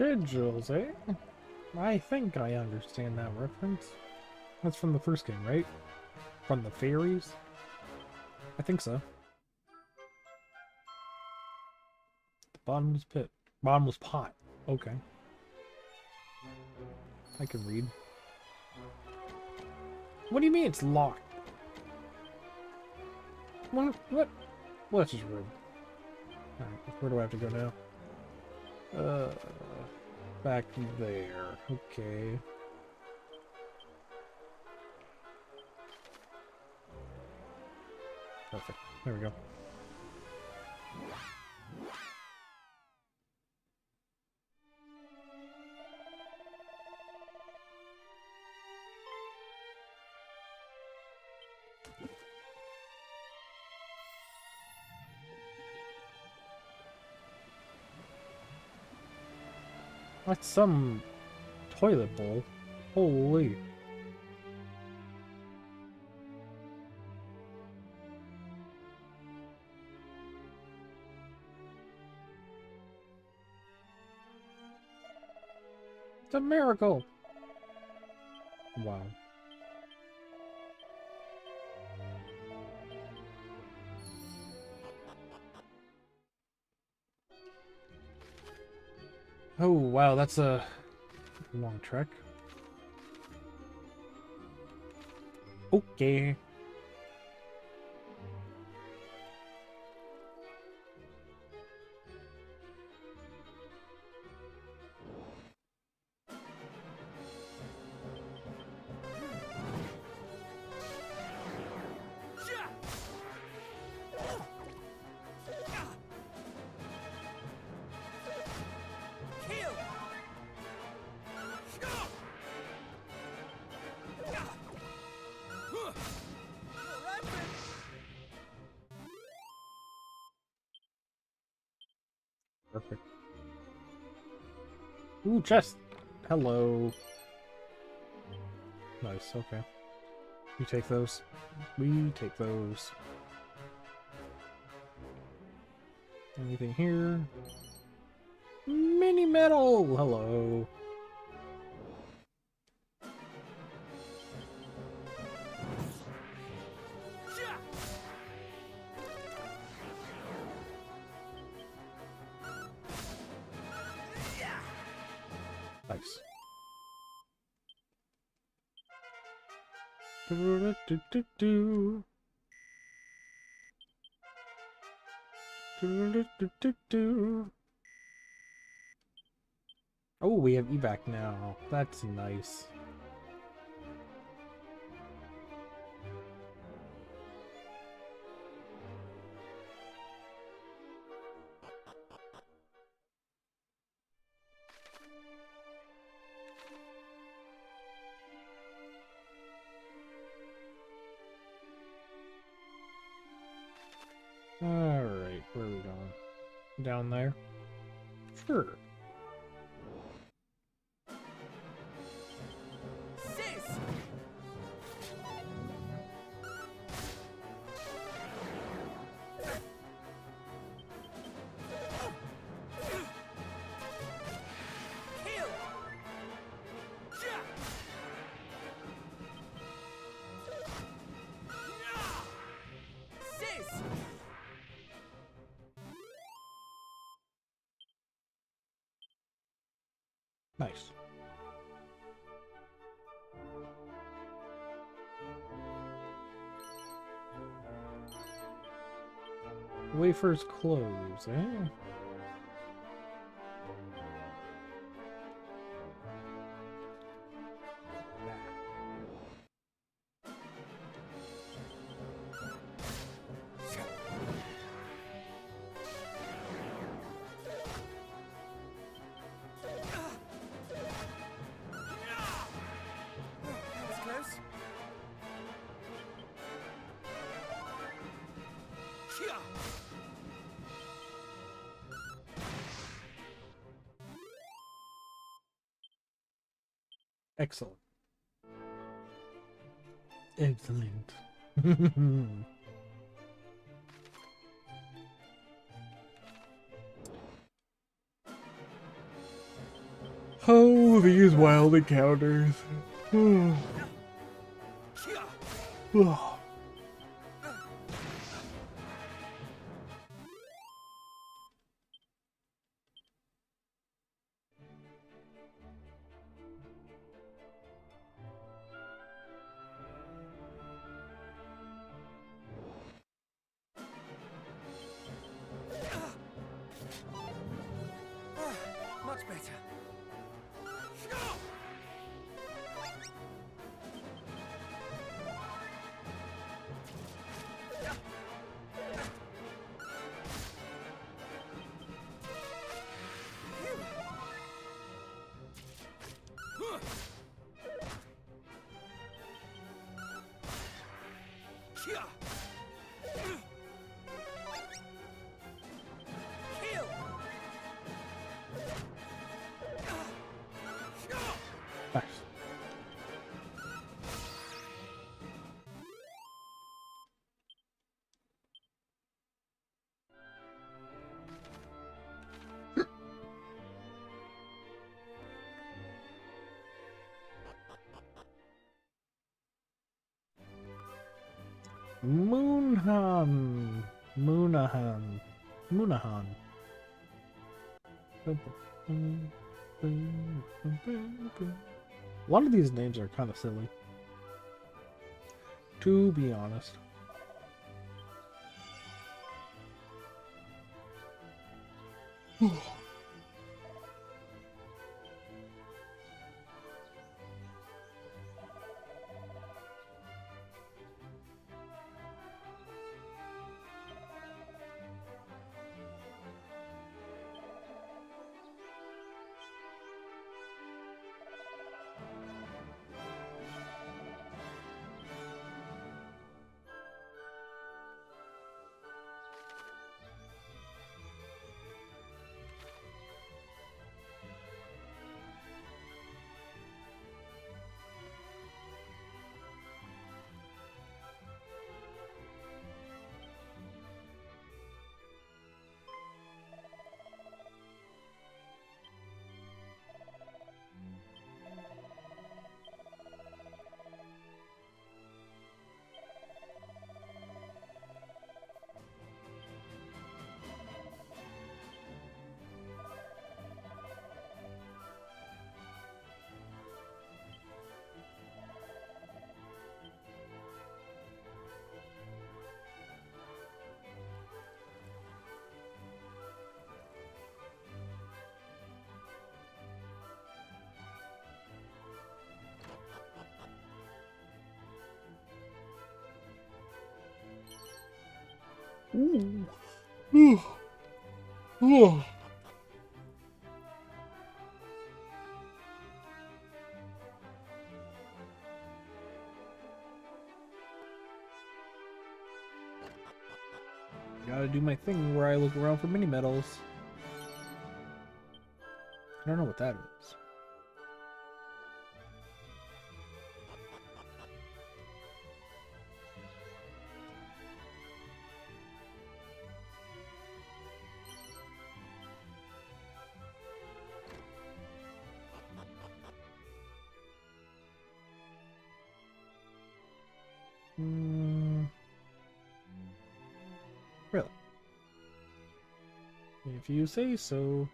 Individuals, eh? I think I understand that reference. That's from the first game, right? From the fairies? I think so. The bottomless pit. Bottomless pot. Okay. I can read. What do you mean it's locked? What? Well, that's just rude. Alright, where do I have to go now? Back there. Okay. Perfect. There we go. That's some toilet bowl. Holy. It's a miracle. Wow. Oh, wow, that's a long trek. Okay. Perfect. Ooh, chest. Hello. Nice, okay. You take those. We take those. Anything here? Mini metal! Hello. Nice. Do-do-do-do-do. Do-do-do-do-do. Oh, we have evac now. That's nice. Alright, where are we going? Down there? Sure. Sis! Kill! Sis! Nice. Wafers close, eh? That's close. Excellent. Excellent. Oh, these wild encounters. Oh. Much better. Nice. Moonhan. Moonahan. Moonahan. A lot of these names are kind of silly, to be honest. Ooh. Ooh. Ooh. Gotta do my thing where I look around for mini medals. I don't know what that is. Really? If you say so.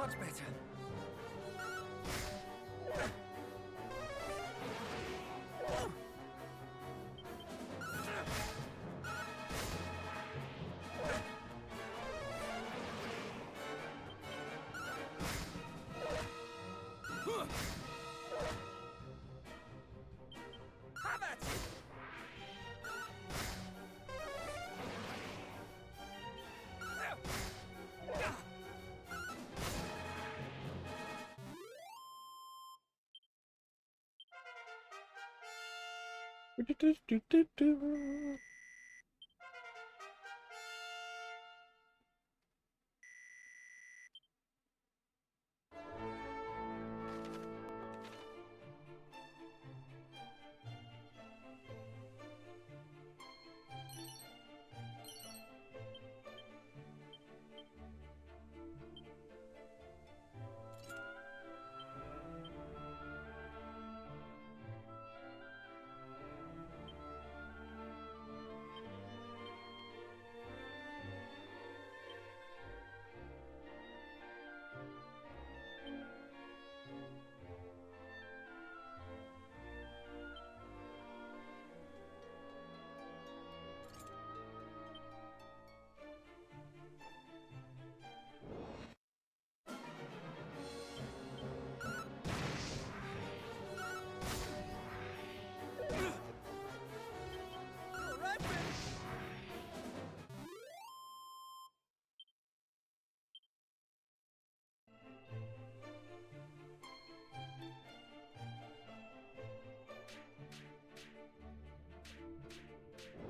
much better.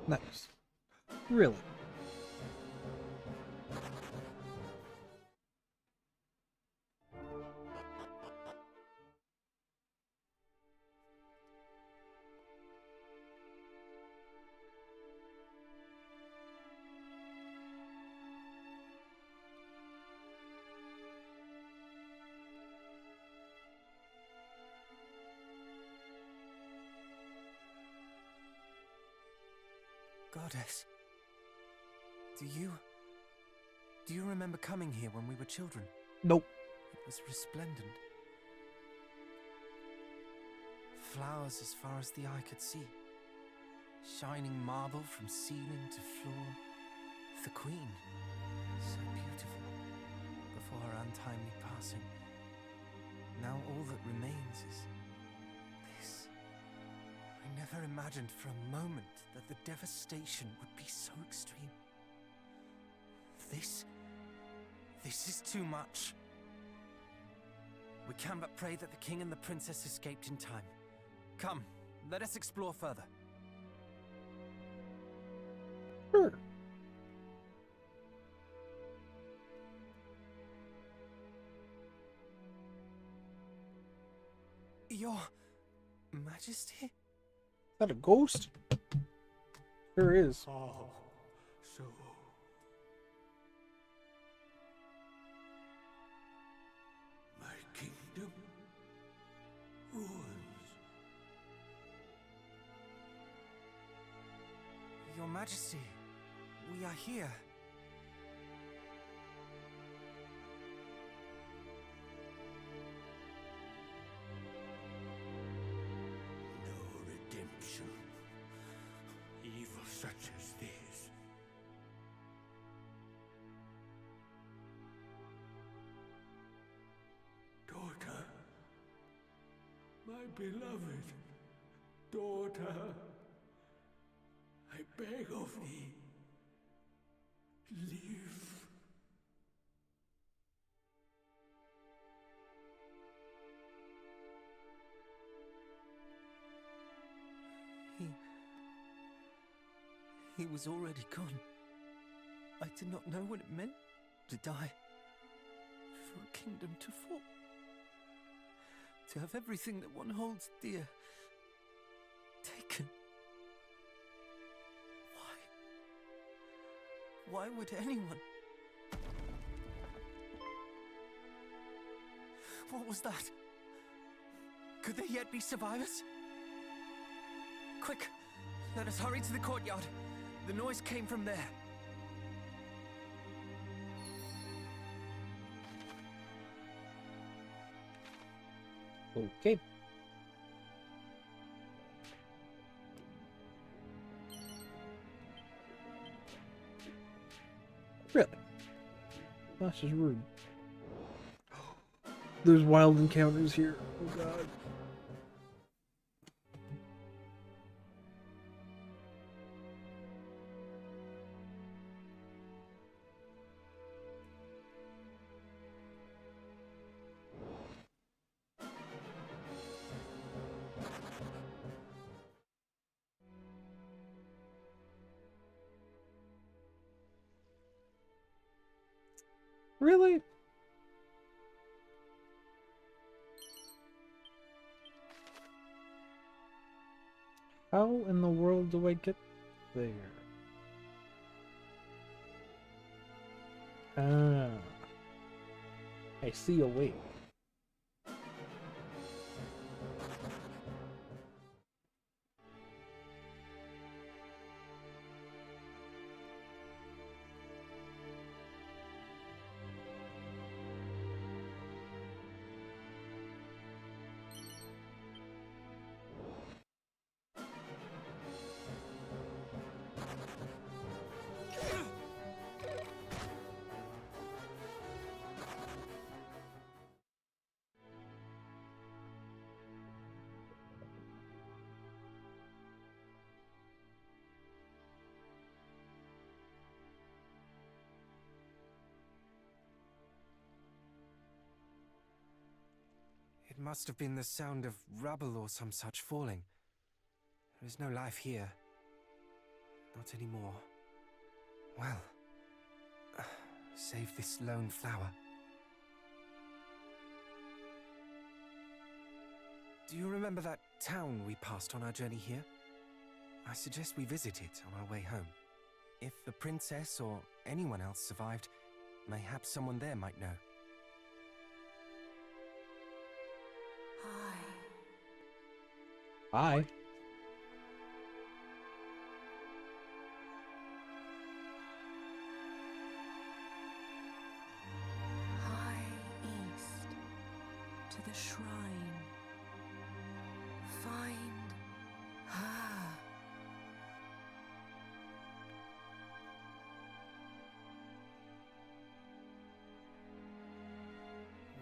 Nice. Really? Goddess. Do you remember coming here when we were children? Nope. It was resplendent. Flowers as far as the eye could see. Shining marble from ceiling to floor. The Queen. So beautiful. Before her untimely passing. Now all that remains is this. I never imagined for a moment that the devastation would be so extreme. This is too much. We can but pray that the king and the princess escaped in time. Come, let us explore further. Sure. Your Majesty? Is that a ghost? Sure is. Oh, so... My kingdom ruins. Your Majesty, we are here. No redemption. Evil such as this. Daughter. My beloved daughter. I beg of thee. Live. He was already gone. I did not know what it meant to die. For a kingdom to fall. To have everything that one holds dear taken. Why would anyone? What was that? Could there yet be survivors? Quick, let us hurry to the courtyard. The noise came from there. Okay. Really? That's just rude. There's wild encounters here. Oh god. Really? How in the world do I get there? Ah. I see a way. It must have been the sound of rubble or some such falling. There is no life here. Not anymore. Well, save this lone flower. Do you remember that town we passed on our journey here? I suggest we visit it on our way home. If the princess or anyone else survived, mayhaps someone there might know. Bye. High east to the shrine. Find her.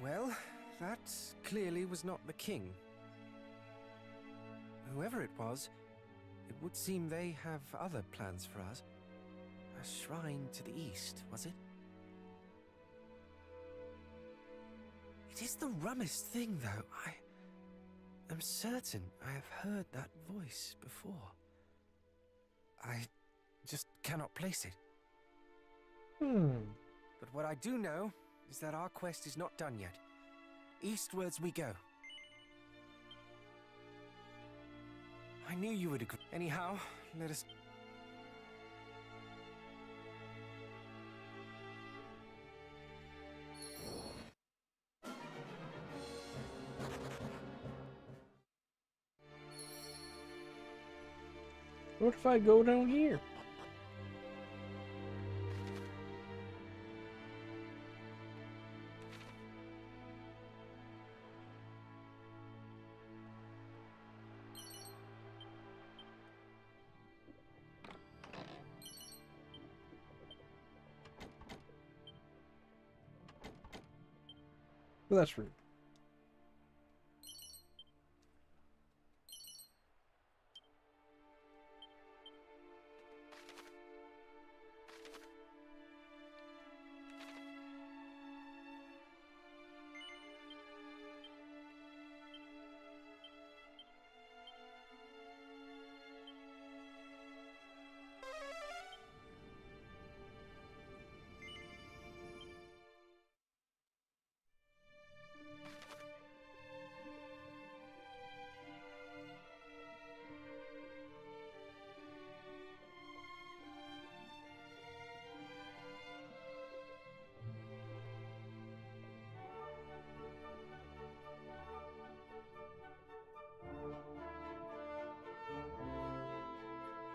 Well, that clearly was not the king. Whoever it was, it would seem they have other plans for us. A shrine to the east, was it? It is the rummest thing, though. I am certain I have heard that voice before. I just cannot place it. But what I do know is that our quest is not done yet. Eastwards we go. I knew you would agree. Anyhow, let us... What if I go down here? Well, that's rude.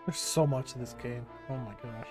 There's so much in this game. Oh my gosh.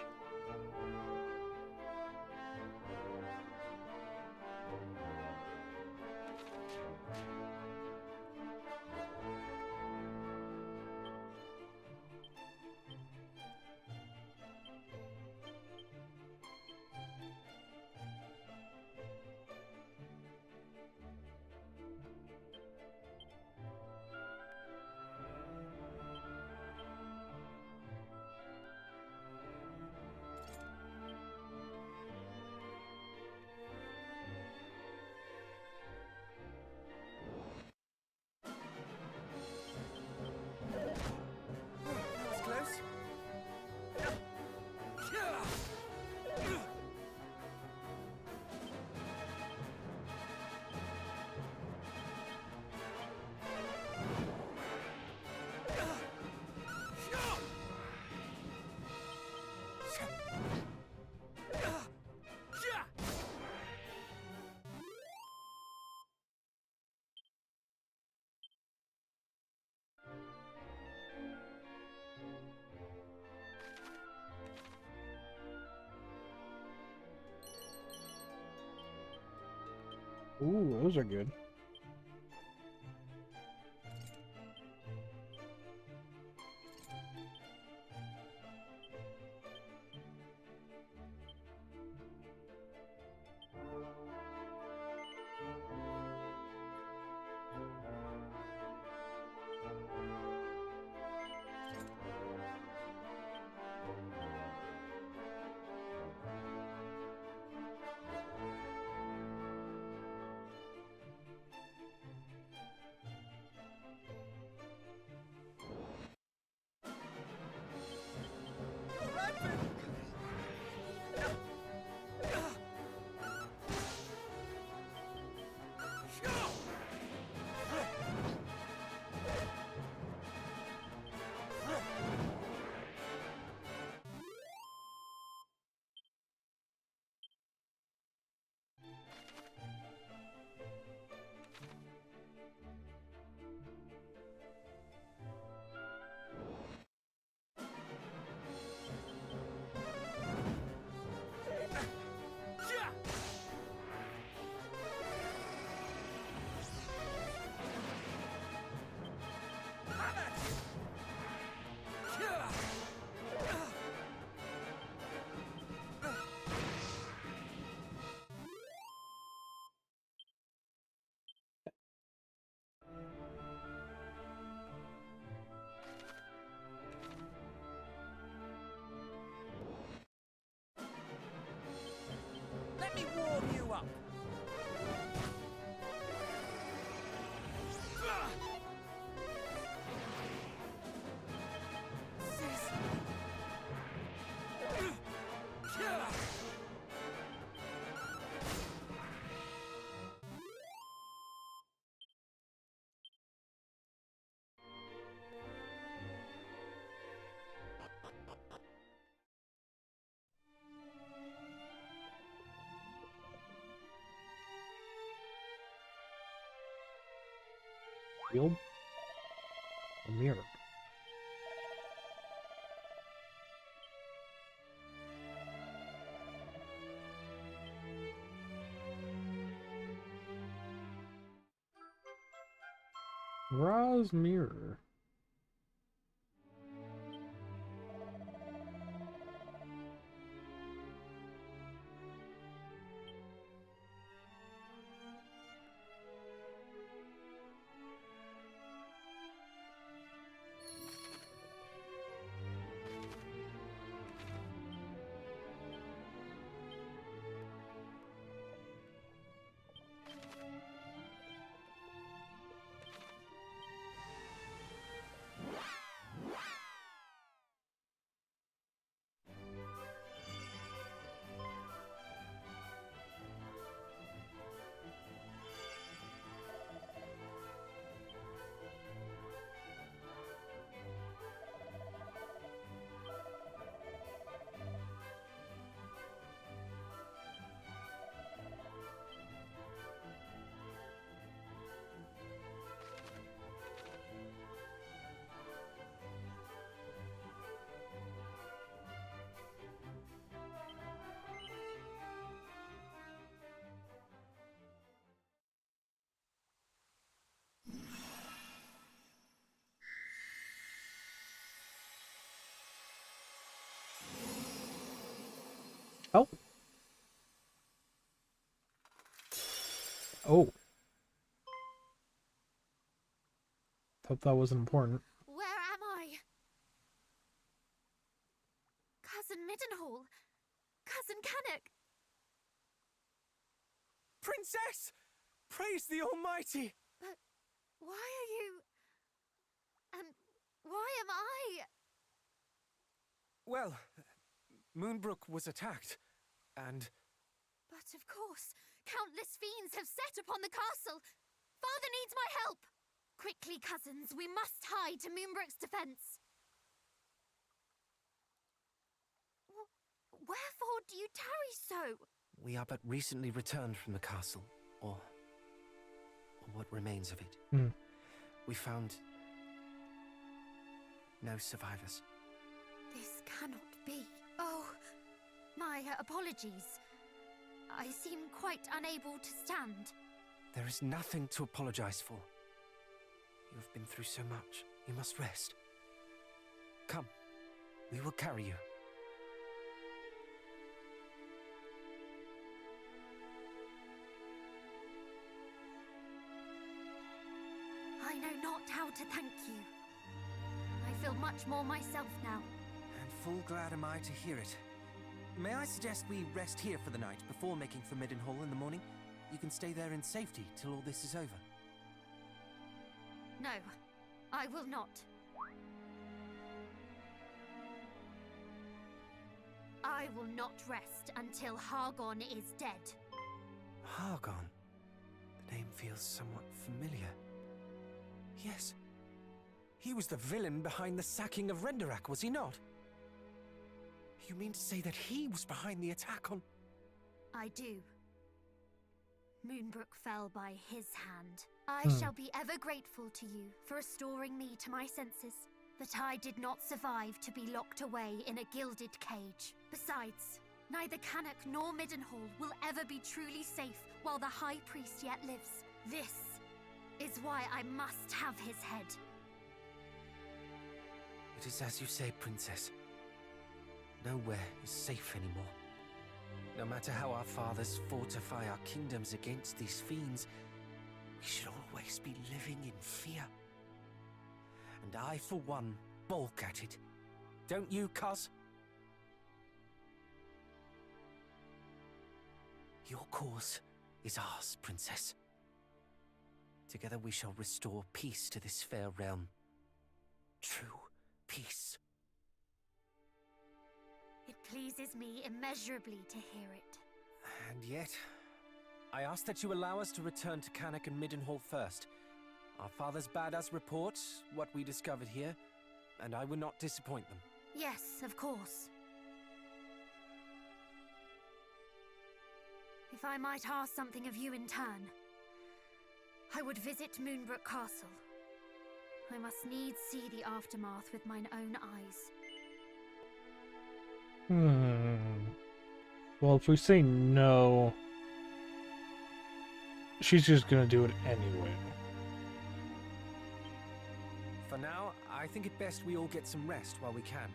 Ooh, those are good. Let me warm you up. Shield? A mirror. Ra's mirror. Oh. Oh. Thought that wasn't important. Where am I? Cousin Middenhall. Cousin Canuck. Princess! Praise the Almighty! But why are you... And why am I... Well, Moonbrook was attacked, and... But of course, countless fiends have set upon the castle. Father needs my help. Quickly, cousins, we must hie to Moonbrook's defense. Wherefore do you tarry so? We are but recently returned from the castle, or what remains of it. Hmm. We found no survivors. This cannot be. Oh, my apologies. I seem quite unable to stand. There is nothing to apologize for. You have been through so much. You must rest. Come, we will carry you. I know not how to thank you. I feel much more myself now. And full glad am I to hear it. May I suggest we rest here for the night before making for Middenhall in the morning? You can stay there in safety till all this is over. No, I will not. I will not rest until Hargon is dead. Hargon? The name feels somewhat familiar. Yes. He was the villain behind the sacking of Renderak, was he not? You mean to say that he was behind the attack on... I do. Moonbrook fell by his hand. I shall be ever grateful to you for restoring me to my senses. But I did not survive to be locked away in a gilded cage. Besides, neither Cannock nor Middenhall will ever be truly safe while the High Priest yet lives. This is why I must have his head. It is as you say, Princess. Nowhere is safe anymore. No matter how our fathers fortify our kingdoms against these fiends, we should always be living in fear. And I, for one, balk at it. Don't you, cuz? Your cause is ours, Princess. Together we shall restore peace to this fair realm. True peace. It pleases me immeasurably to hear it. And yet, I ask that you allow us to return to Cannock and Middenhall first. Our fathers bade us report what we discovered here, and I would not disappoint them. Yes, of course. If I might ask something of you in turn, I would visit Moonbrook Castle. I must needs see the aftermath with mine own eyes. Well, if we say no, she's just gonna do it anyway. For now, I think it best we all get some rest while we can.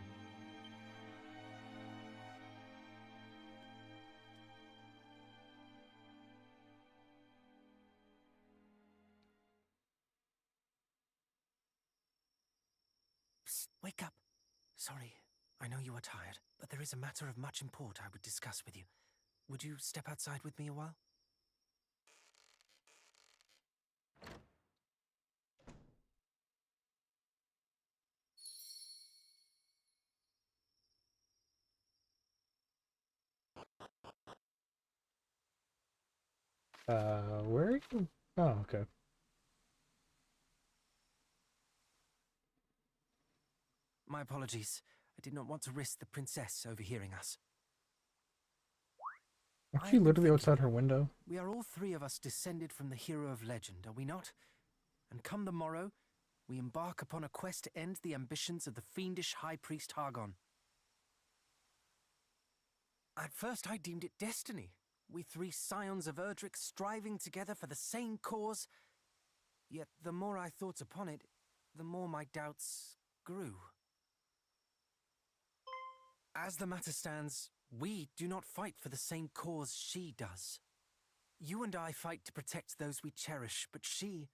Psst, wake up. Sorry, I know you are tired, but there is a matter of much import I would discuss with you. Would you step outside with me a while? Where are you? Oh, okay. My apologies. I did not want to risk the princess overhearing us. Aren't she literally outside her window? We are all three of us descended from the hero of legend, are we not? And come the morrow, we embark upon a quest to end the ambitions of the fiendish High Priest Hargon. At first I deemed it destiny. We three scions of Erdrick striving together for the same cause. Yet the more I thought upon it, the more my doubts grew. As the matter stands, we do not fight for the same cause she does. You and I fight to protect those we cherish, but she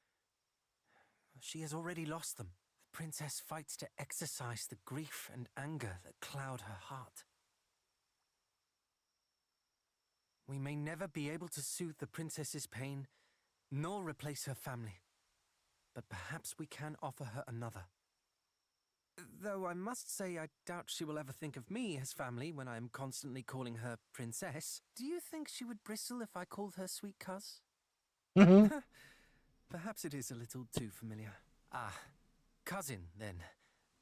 has already lost them. The princess fights to exorcise the grief and anger that cloud her heart. We may never be able to soothe the princess's pain, nor replace her family. But perhaps we can offer her another. Though I must say I doubt she will ever think of me as family when I am constantly calling her princess. Do you think she would bristle if I called her sweet cuz? Perhaps it is a little too familiar. Ah, cousin, then.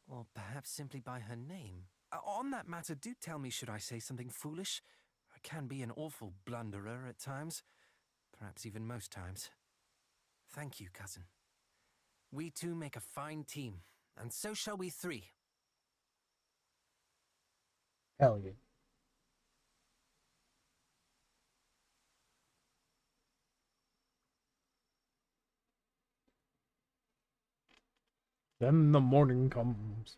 Or perhaps simply by her name. On that matter, do tell me should I say something foolish. I can be an awful blunderer at times. Perhaps even most times. Thank you, cousin. We two make a fine team, and so shall we three. Hell yeah. Then the morning comes.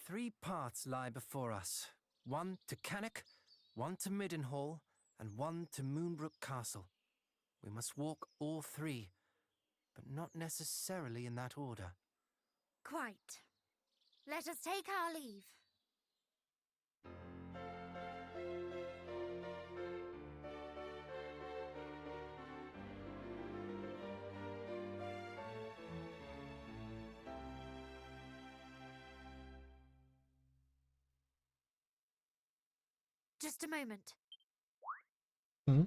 Three paths lie before us. One to Cannock, one to Middenhall, and one to Moonbrook Castle. We must walk all three, but not necessarily in that order. Quite. Let us take our leave. Just a moment. Hmm?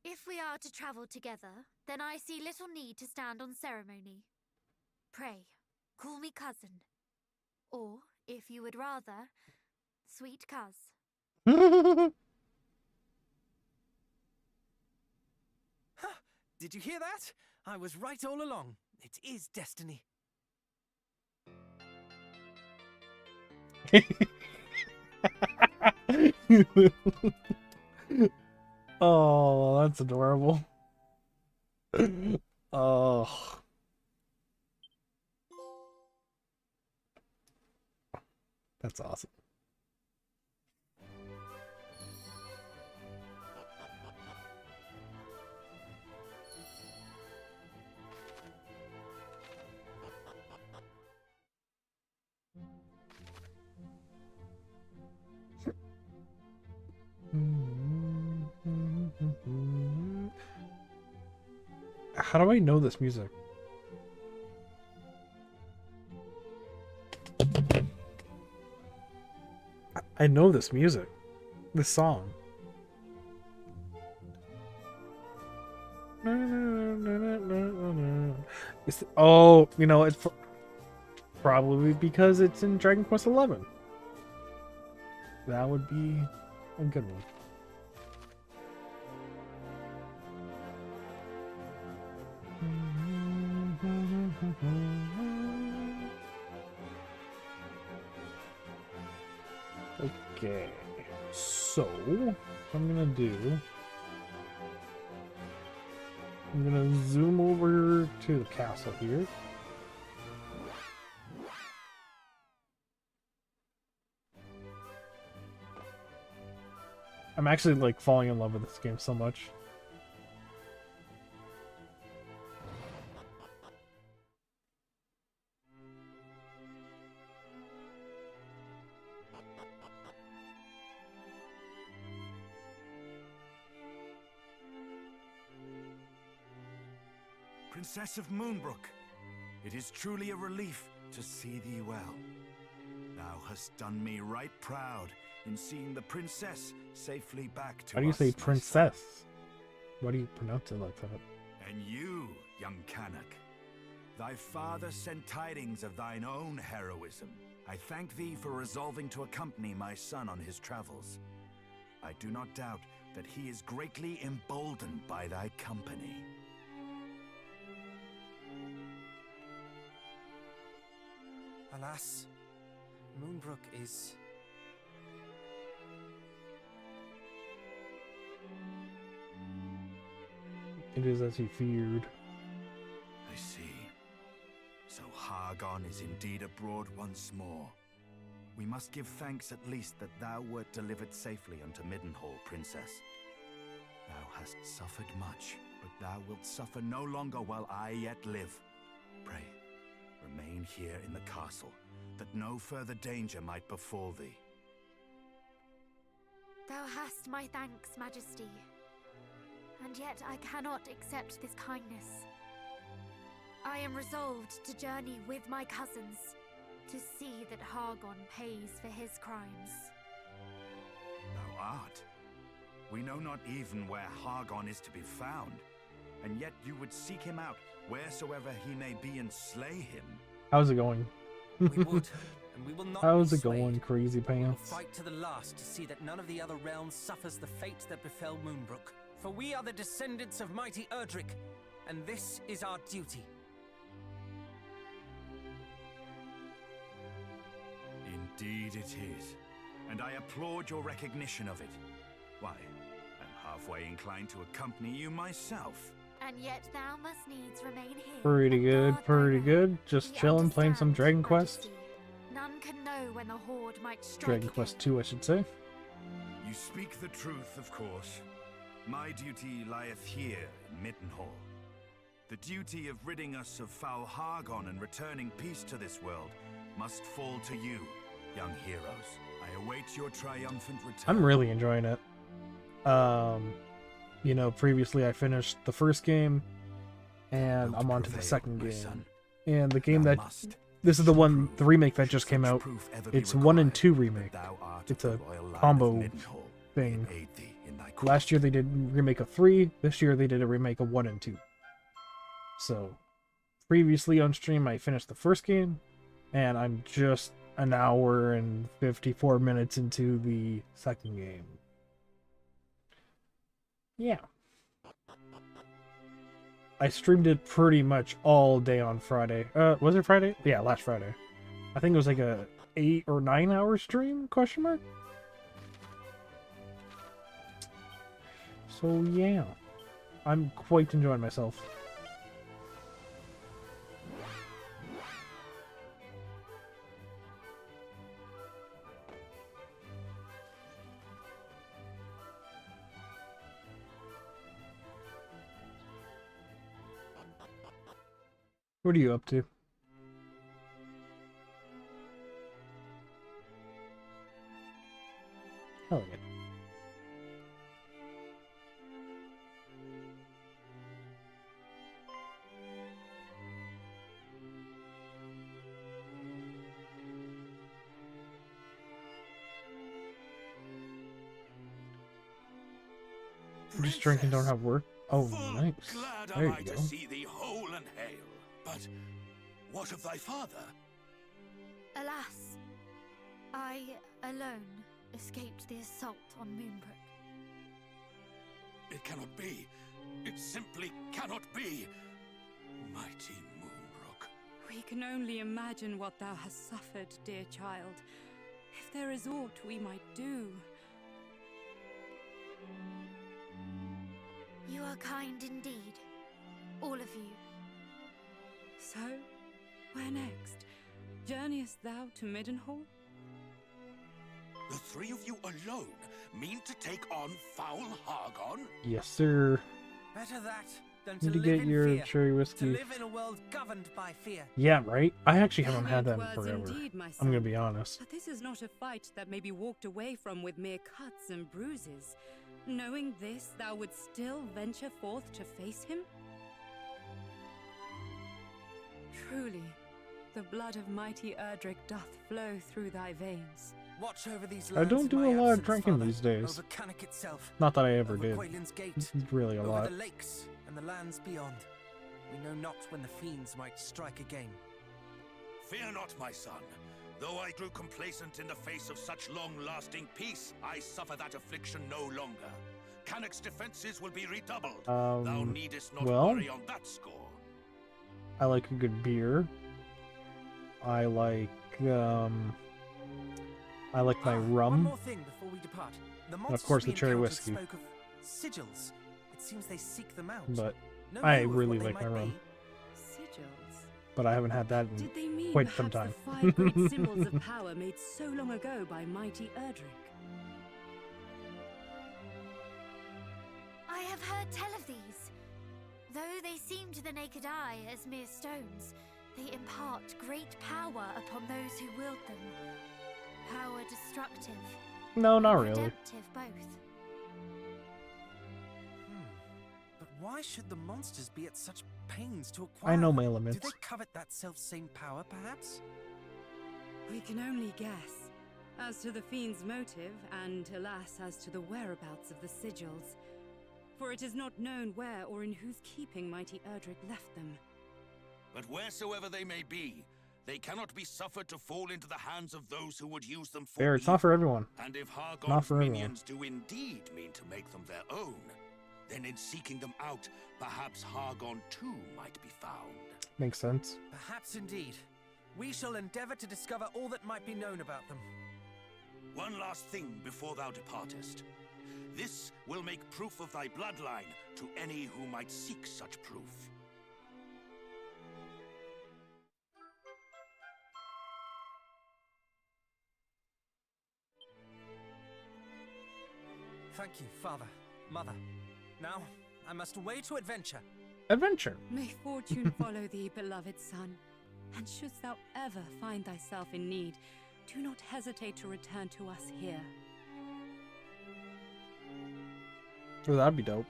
If we are to travel together, then I see little need to stand on ceremony. Pray, call me cousin. Or, if you would rather, sweet cuz. Did you hear that? I was right all along. It is destiny. Oh, that's adorable. Oh. That's awesome. How do I know this music? I know this music. This song. Oh, you know, it's probably because it's in Dragon Quest XI. That would be a good one. Okay, so what I'm gonna do, I'm gonna zoom over to the castle here. I'm actually like falling in love with this game so much. Princess of Moonbrook, it is truly a relief to see thee well. Thou hast done me right proud in seeing the princess safely back to us. How do you say my princess? Why do you pronounce it like that? son. And you, young Cannock, thy father sent tidings of thine own heroism. I thank thee for resolving to accompany my son on his travels. I do not doubt that he is greatly emboldened by thy company. Alas, Moonbrook is... It is as he feared. I see. So Hargon is indeed abroad once more. We must give thanks at least that thou wert delivered safely unto Middenhall, Princess. Thou hast suffered much, but thou wilt suffer no longer while I yet live. Pray, remain here in the castle, that no further danger might befall thee. Thou hast my thanks, Majesty. And yet I cannot accept this kindness. I am resolved to journey with my cousins, to see that Hargon pays for his crimes. Thou art. We know not even where Hargon is to be found, and yet you would seek him out wheresoever he may be and slay him. How's it going? We would, and we will not How's be it going, swayed. Crazy We will Pants? fight to the last to see that none of the other realms suffers the fate that befell Moonbrook. For we are the descendants of mighty Erdrick, and this is our duty. Indeed it is. And I applaud your recognition of it. Why, I'm halfway inclined to accompany you myself. And yet thou must needs remain here. Pretty good, pretty good. Just We chilling, playing some understand, Dragon Quest. Majesty. None can know when the Horde might strike Dragon Quest 2, I should say. You speak the truth, of course. My duty lieth here in Mittenhall. The duty of ridding us of foul Hargon and returning peace to this world must fall to you, young heroes. I await your triumphant return. I'm really enjoying it. You know, previously I finished the first game, and I'm on to the second game. And the game that... This is the one, the remake that just came out. It's 1 and 2 remake. It's a combo thing. Last year they did a remake of 3, this year they did a remake of 1 and 2. So, previously on stream I finished the first game, and I'm just an hour and 54 minutes into the second game. Yeah. I streamed it pretty much all day on Friday. Was it Friday? Yeah, last Friday. I think it was like a 8 or 9 hour stream, question mark? So yeah. I'm quite enjoying myself. What are you up to? Hell yeah. I'm just drinking, don't have work. Oh, nice. Glad There am I you to go. see thee whole and hale. But what of thy father? Alas, I alone escaped the assault on Moonbrook. It cannot be. It simply cannot be. Mighty Moonbrook. We can only imagine what thou hast suffered, dear child. If there is aught we might do. You are kind indeed, all of you. So, where next? Journeyest thou to Middenhall? The three of you alone mean to take on foul Hargon? Yes, sir. Better that than to Need to live get in your fear. cherry To whiskey. live in a world governed by fear. Yeah, right? I actually haven't had that in Words forever. indeed, my I'm gonna son. be honest. But this is not a fight that may be walked away from with mere cuts and bruises. Knowing this, thou would still venture forth to face him? Truly, the blood of mighty Erdrick doth flow through thy veins. Watch over these I lands don't in do my a lot of absence, drinking Father, these days. Over Cannock itself, Not that I ever over did. Quaylin's Gate, It's really a over lot. the lakes and the lands beyond. We know not when the fiends might strike again. Fear not, my son. Though I grew complacent in the face of such long-lasting peace, I suffer that affliction no longer. Cannock's defenses will be redoubled. Thou needest not well, worry on that score. I like a good beer. I like my One rum. more thing before we depart. The And of monsters course we the cherry encountered whiskey. spoke of sigils. It seems they seek them out. But No I clue of really what they like my might rum. be. Sigils? But I haven't had that in Did they mean quite some time. perhaps the 5 great symbols of power made so long ago by mighty Erdrick? I have heard tell of these. Though they seem to the naked eye as mere stones, they impart great power upon those who wield them. Power destructive. No, not and really. redemptive both. But why should the monsters be at such pains to acquire I know them? my Do limits. they covet that self-same power, perhaps? We can only guess. As to the fiend's motive, and alas, as to the whereabouts of the sigils. For it is not known where or in whose keeping mighty Erdrick left them. But wheresoever they may be, they cannot be suffered to fall into the hands of those who would use them for Fair, it's not for everyone. And if Not Hargon's for everyone. minions do indeed mean to make them their own, then in seeking them out, perhaps Hargon too might be found. Makes sense. Perhaps indeed. We shall endeavor to discover all that might be known about them. One last thing before thou departest. This will make proof of thy bloodline to any who might seek such proof. Thank you, Father, Mother. Now, I must away to adventure. Adventure. May fortune follow thee, beloved son. And shouldst thou ever find thyself in need, do not hesitate to return to us here. Oh, that'd be dope.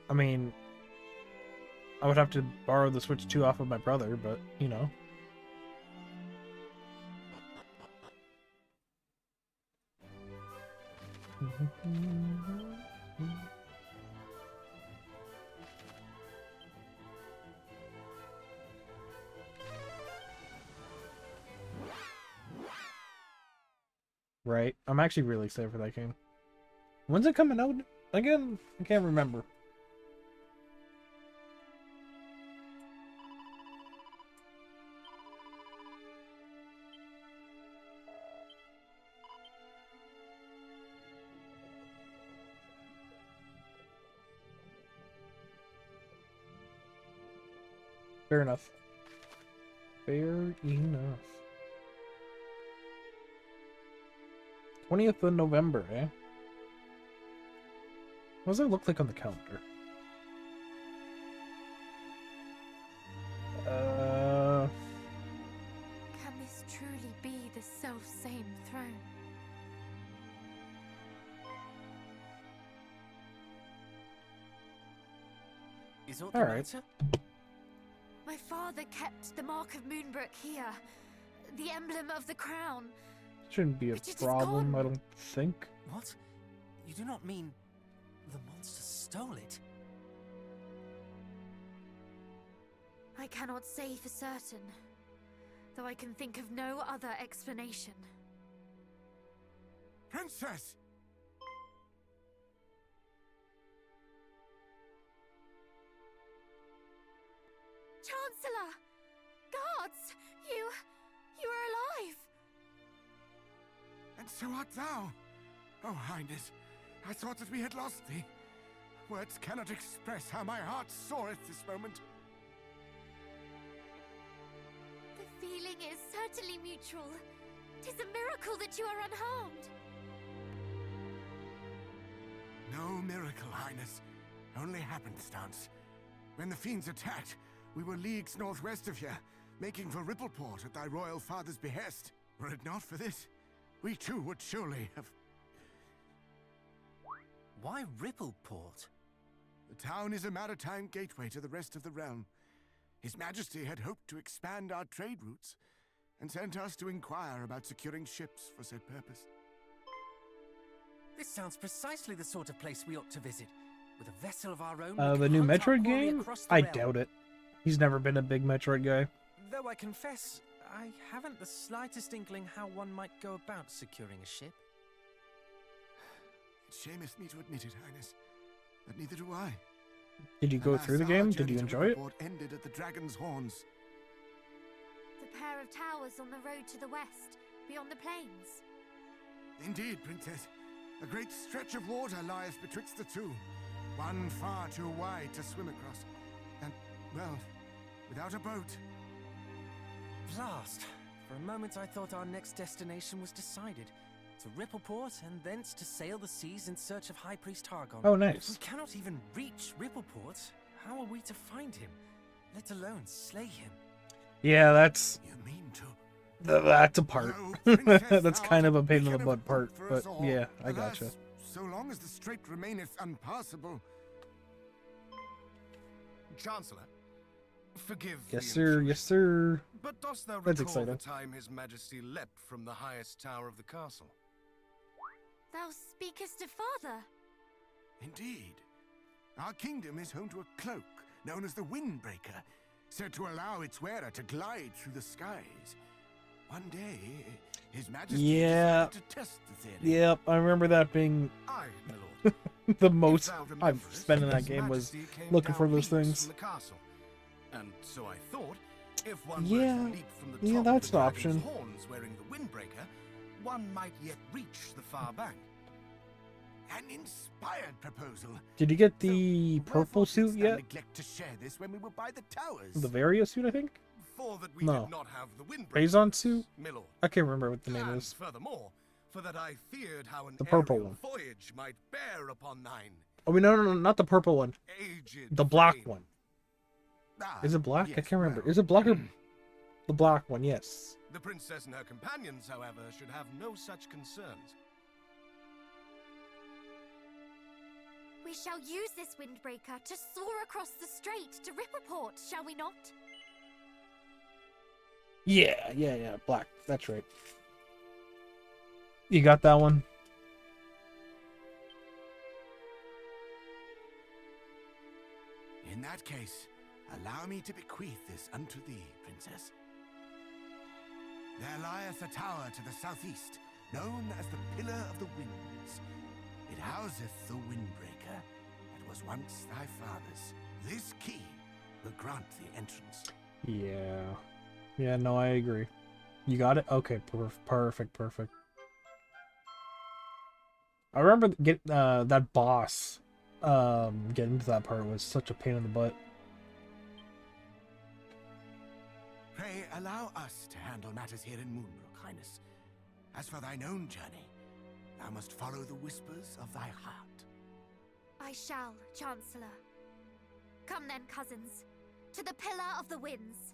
I mean, I would have to borrow the Switch 2 off of my brother, but, you know. Right. I'm actually really excited for that game. When's it coming out again? I can't remember. Fair enough. Fair enough. 20th of November, eh? What does it look like on the calendar? Can this truly be the self-same throne? Is all the All right. matter? My father kept the mark of Moonbrook here. The emblem of the crown. Shouldn't be a But it is problem, gone. I don't think. What? You do not mean the monster stole it? I cannot say for certain, though I can think of no other explanation. Princess! Chancellor! Guards! You are alive! And so art thou! Oh, Highness, I thought that we had lost thee. Words cannot express how my heart soareth this moment. The feeling is certainly mutual. 'Tis a miracle that you are unharmed. No miracle, Highness. Only happenstance. When the fiends attacked, we were leagues northwest of here, making for Rippleport at thy royal father's behest. Were it not for this, we too would surely have... Why Rippleport? The town is a maritime gateway to the rest of the realm. His Majesty had hoped to expand our trade routes, and sent us to inquire about securing ships for said purpose. This sounds precisely the sort of place we ought to visit. With a vessel of our own, The new Metroid game? I doubt it. He's never been a big Metroid guy. Though I confess, I haven't the slightest inkling how one might go about securing a ship. It shameth me to admit it, Highness, but neither do I. Did you go Alas, through the our game? journey Did you to enjoy it? Rippleport ended at the Dragon's Horns. The pair of towers on the road to the west, beyond the plains. Indeed, Princess. A great stretch of water lieth betwixt the two. One far too wide to swim across. And, well, without a boat. Blast! For a moment I thought our next destination was decided. To Rippleport, and thence to sail the seas in search of High Priest Hargon. Oh, nice. If we cannot even reach Rippleport, how are we to find him? Let alone slay him. Yeah, that's... You mean to... That's a part. No, Princess, That's thou kind of a art pain in the beacon butt of part, hope for but us all. yeah, I Alas, gotcha. So long as the strait remaineth unpassable. Chancellor, forgive Yes, the sir. intrusion, Yes, sir. But dost thou That's recall exciting. the time His Majesty leapt from the highest tower of the castle? Thou speakest of father. Indeed. Our kingdom is home to a cloak known as the Windbreaker, said to allow its wearer to glide through the skies. One day, His Majesty Yeah. decided to test the theory. Yep, I remember that being... Aye, my lord. the most thou I've rememberest, spent in that His game was Majesty came looking for down those leagues things. from the castle. And so I thought, if one were Yeah, to leap from the yeah, top that's of the an dragon's option. horns wearing the windbreaker, one might yet reach the far bank. An inspired proposal. Did you get the purple Wherefore suit didst thou yet? neglect to share this when we were by the towers? The Varia suit, I think? For that we No. did not have the windbreaker. Payson suit? Milord. I can't remember what the name And is. furthermore, for that I feared how an The purple aerial one. voyage might bear upon thine Oh, no, not the purple one. aged The black frame. one. Ah, Is it black? I yes, can't remember. well. Is it black or the black one? Yes. The princess and her companions, however, should have no such concerns. We shall use this windbreaker to soar across the strait to Ripperport, shall we not? Yeah. Black. That's right. You got that one? In that case, allow me to bequeath this unto thee, princess. There lieth a tower to the southeast, known as the Pillar of the Winds. It houseth the windbreaker that was once thy father's. This key will grant the entrance. Yeah, no, I agree. You got it? Okay, perfect. I remember that boss, getting to that part was such a pain in the butt. Pray allow us to handle matters here in Moonbrook, Highness. As for thine own journey, thou must follow the whispers of thy heart. I shall, Chancellor. Come then, cousins, to the Pillar of the Winds.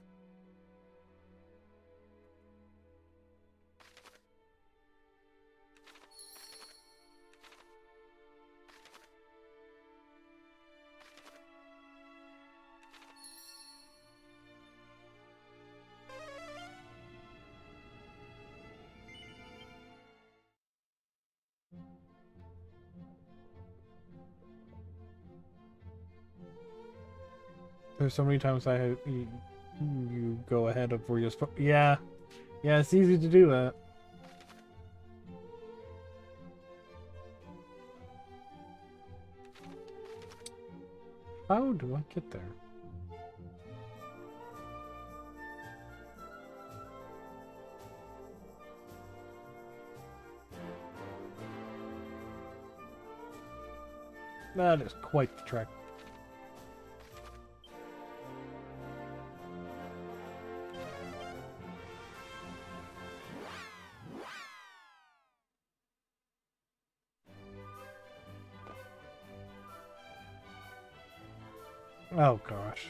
There's so many times you go ahead of where you're supposed. Yeah, it's easy to do that. How do I get there? That is quite the trek. Oh gosh.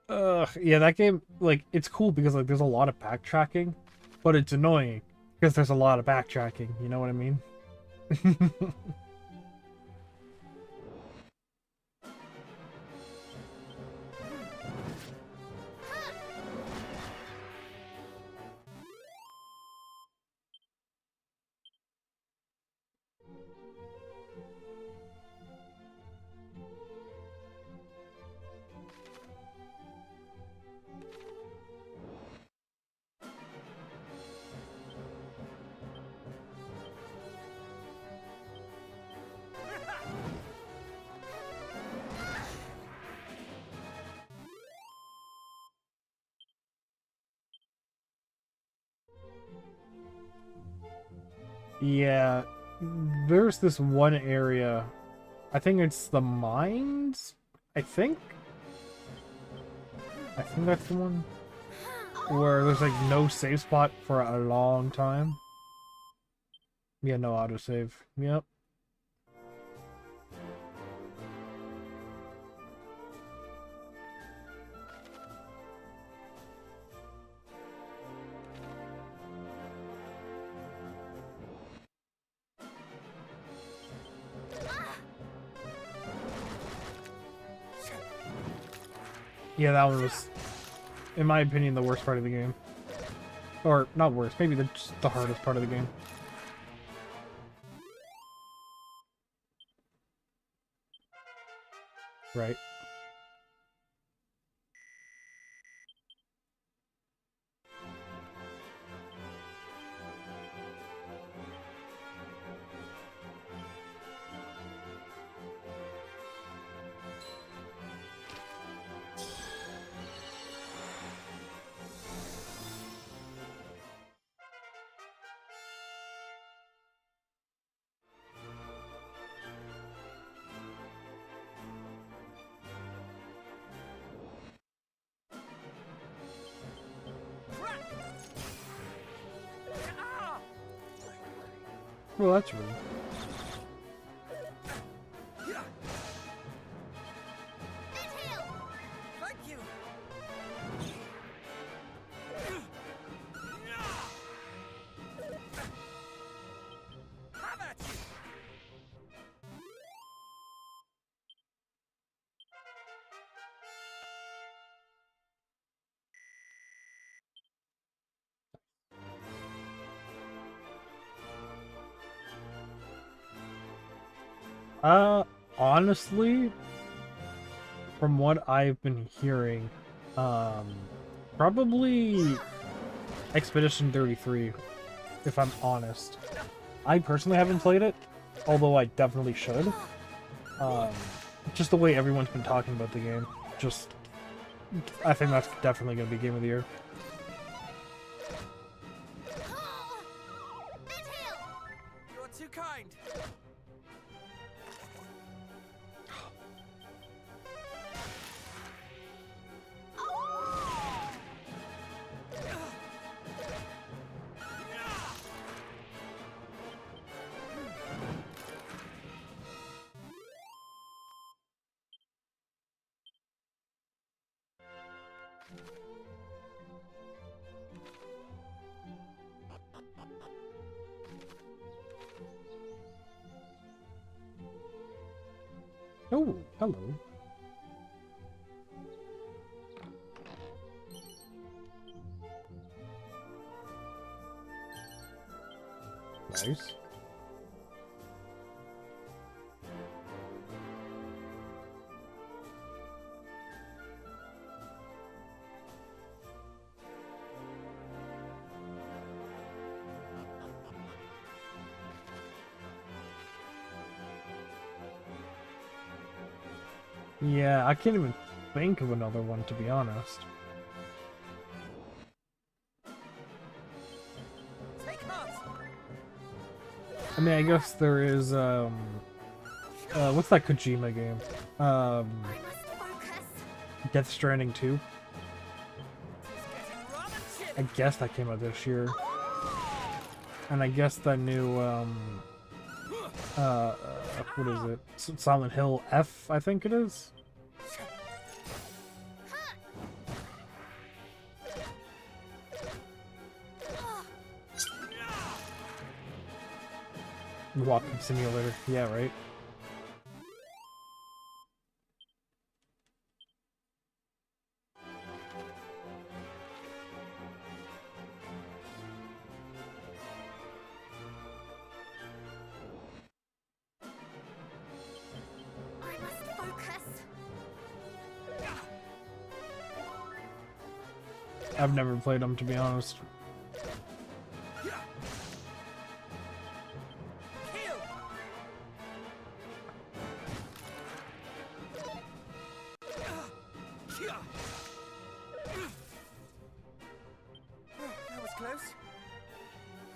Ugh, yeah, that game, like, it's cool because, like, there's a lot of backtracking, but it's annoying because there's a lot of backtracking, you know what I mean? Yeah, there's this one area, I think it's the mines? I think that's the one where there's like no save spot for a long time. Yeah, no autosave. Yep. Yeah, that one was, in my opinion, the worst part of the game. Or, not worst, maybe just the hardest part of the game. Right. Well, that's rude. Thank you. Have at you. Honestly, from what I've been hearing, probably Expedition 33, if I'm honest. I personally haven't played it, although I definitely should. Just the way everyone's been talking about the game, I think that's definitely going to be Game of the Year. You're too kind. Oh, hello. Nice. Yeah, I can't even think of another one, to be honest. Take heart. I mean, I guess there is, what's that Kojima game? Death Stranding 2? I guess that came out this year. And I guess the new, what is it? Silent Hill F, I think it is? Walking simulator, yeah, right? I must focus. I've never played them, to be honest. That was close.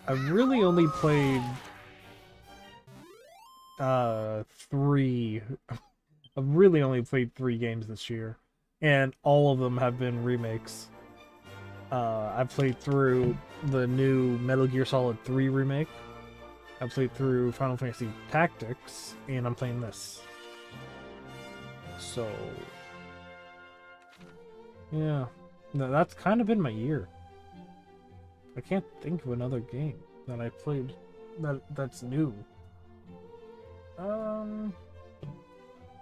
I've really only played three. I've really only played 3 games this year, and all of them have been remakes. I played through the new Metal Gear Solid 3 remake. I played through Final Fantasy Tactics, and I'm playing this. So, yeah, that's kind of been my year. I can't think of another game that I played that's new.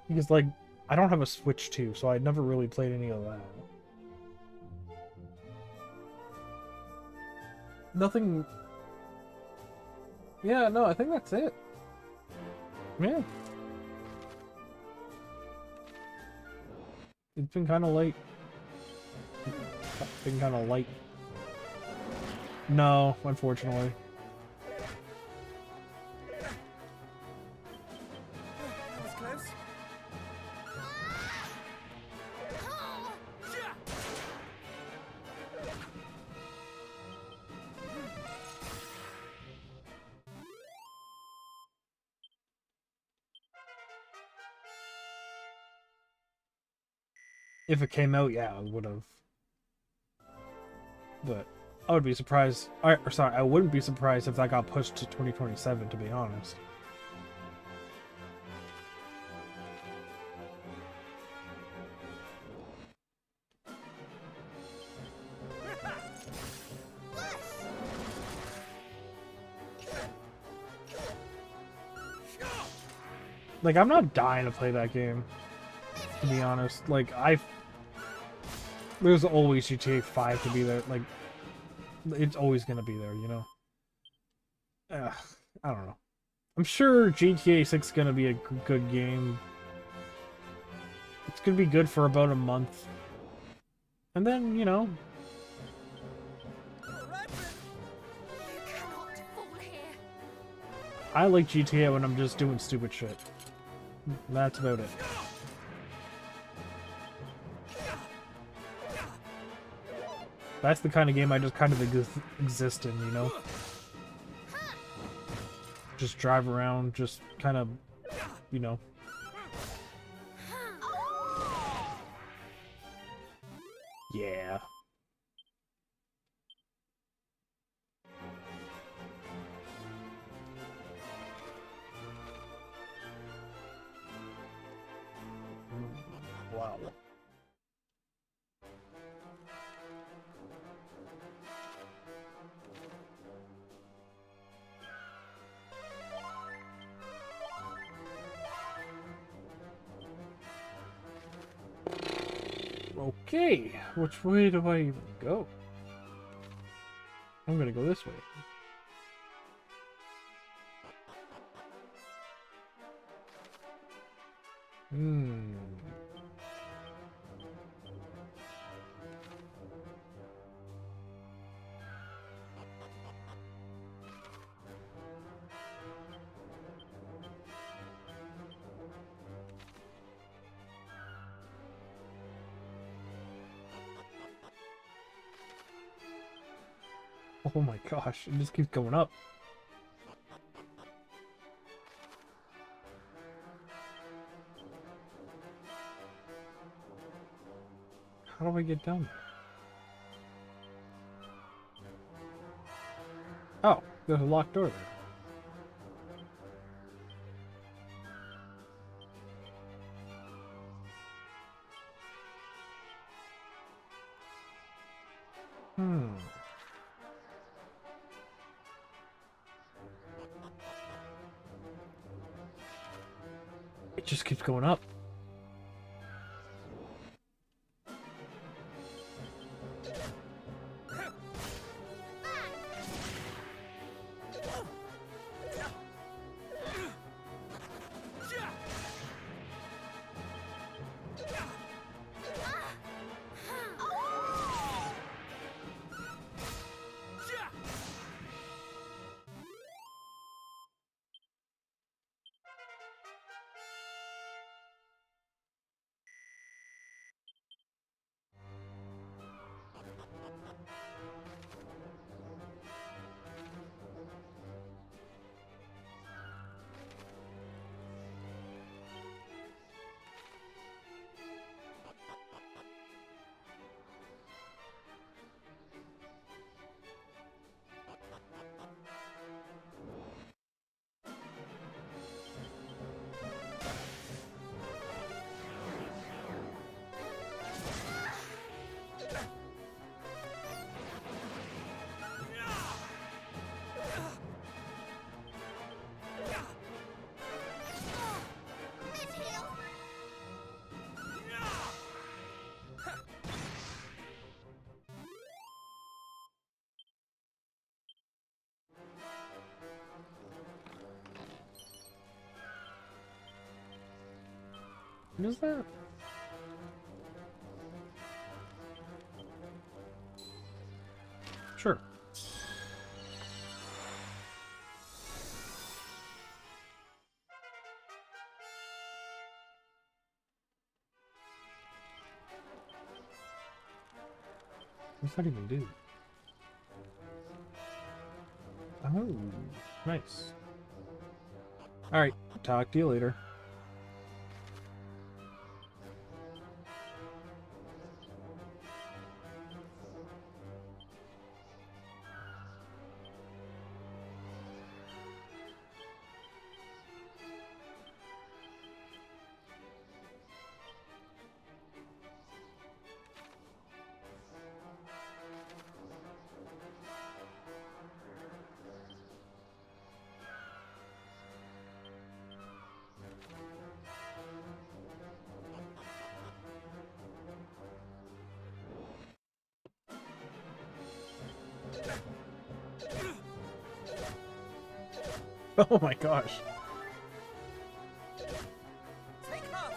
Because like I don't have a Switch 2, so I never really played any of that. Nothing. Yeah, no, I think that's it. Yeah. It's been kind of late. Been kind of light. No, unfortunately. That was close. If it came out, yeah, I would have. But I would be surprised. Or sorry, I wouldn't be surprised if that got pushed to 2027, to be honest. Like, I'm not dying to play that game, to be honest. Like, there's always GTA 5 to be there. Like, it's always gonna be there, you know? I don't know. I'm sure GTA 6 is gonna be a good game. It's gonna be good for about a month. And then, you know... I like GTA when I'm just doing stupid shit. That's about it. That's the kind of game I just kind of exist in, you know? Just drive around, just kind of, you know. Yeah. Wow. Okay, which way do I even go? I'm gonna go this way. Oh my gosh, it just keeps going up. How do I get down there? Oh, there's a locked door there. It just keeps going up. What is that? Sure. What's that even do? Oh, nice. Alright, talk to you later. Oh my gosh. Take heart!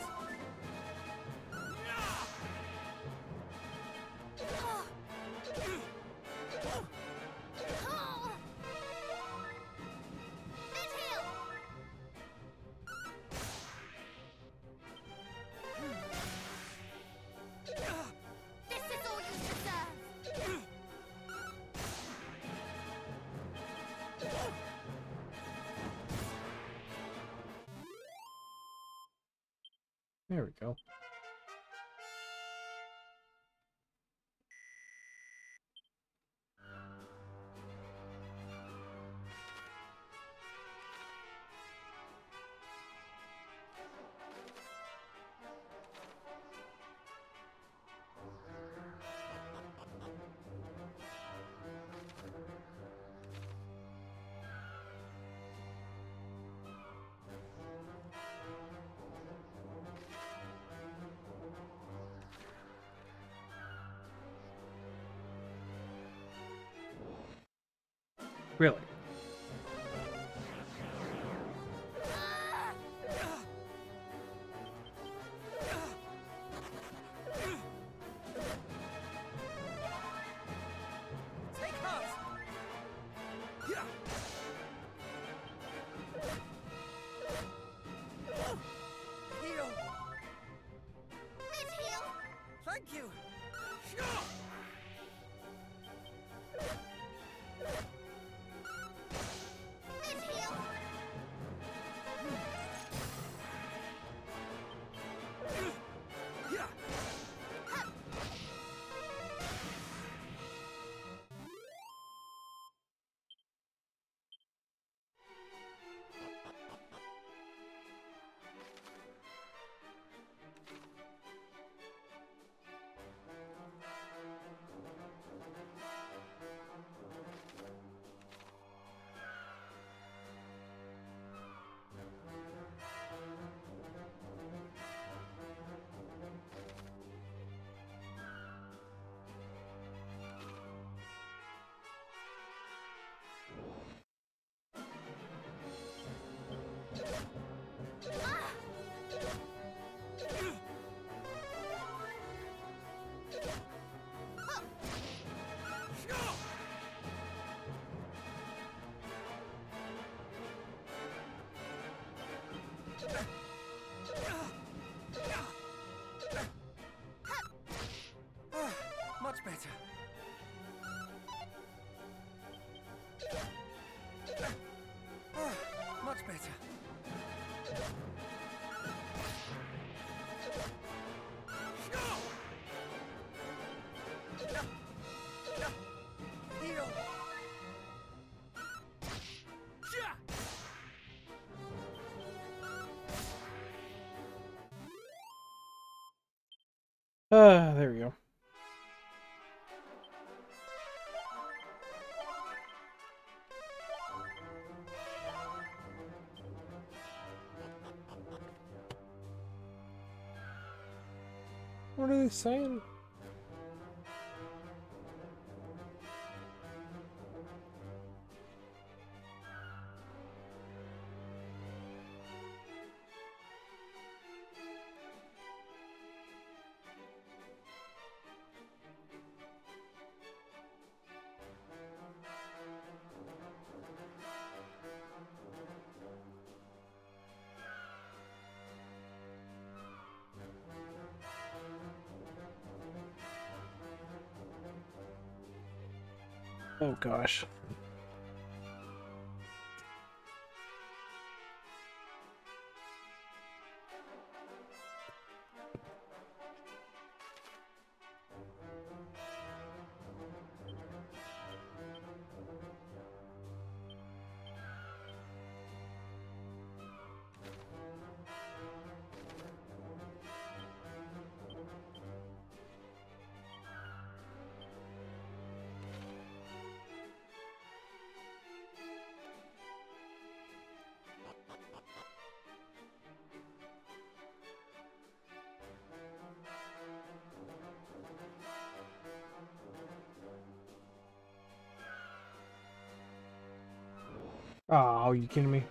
This is all you deserve! There we go. Really? Take heart! Heal! Mid-heal! Thank you! Mid-heal! Much better. Much better. Heal! There we go. What are they saying? Oh gosh. Oh, are you kidding me?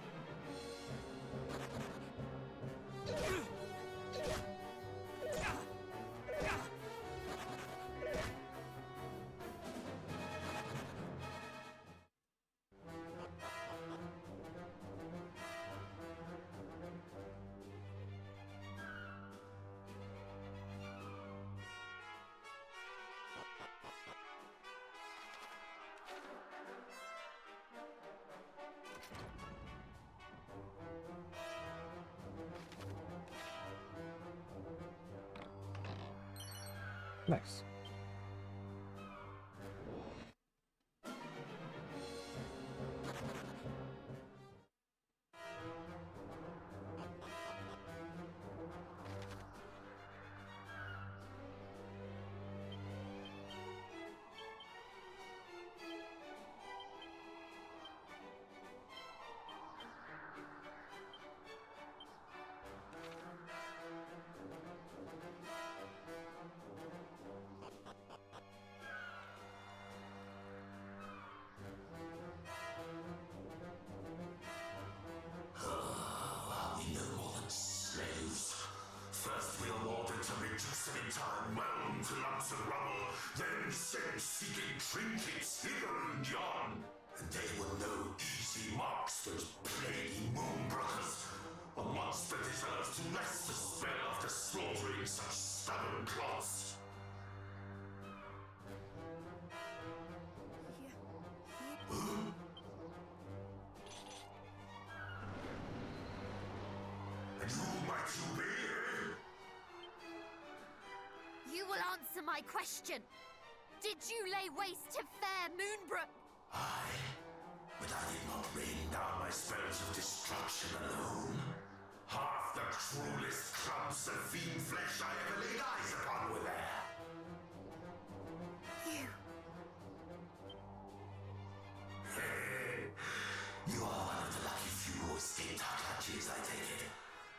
Nice. We no more than slaves. First we are ordered to reduce them in time well to lumps of rubble, then sent seeking trinkets hither and yon. And they were no easy marks, those plaguey moonbrookers. A monster deserves to rest the spell after slaughtering such stubborn clots. And who might you be? You will answer my question. Did you lay waste to fair Moonbrook? Aye, but I did not rain down my spells of destruction alone. Half the cruelest clumps of fiend flesh I ever laid eyes upon were there. You. You are one of the lucky few who escaped our clutches, I take it.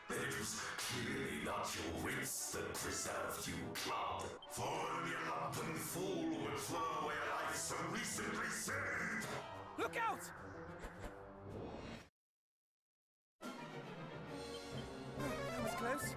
But it was clearly not your wits that preserved you, clod. For only a lumpen fool would throw away a life so recently saved. Look out! That was close.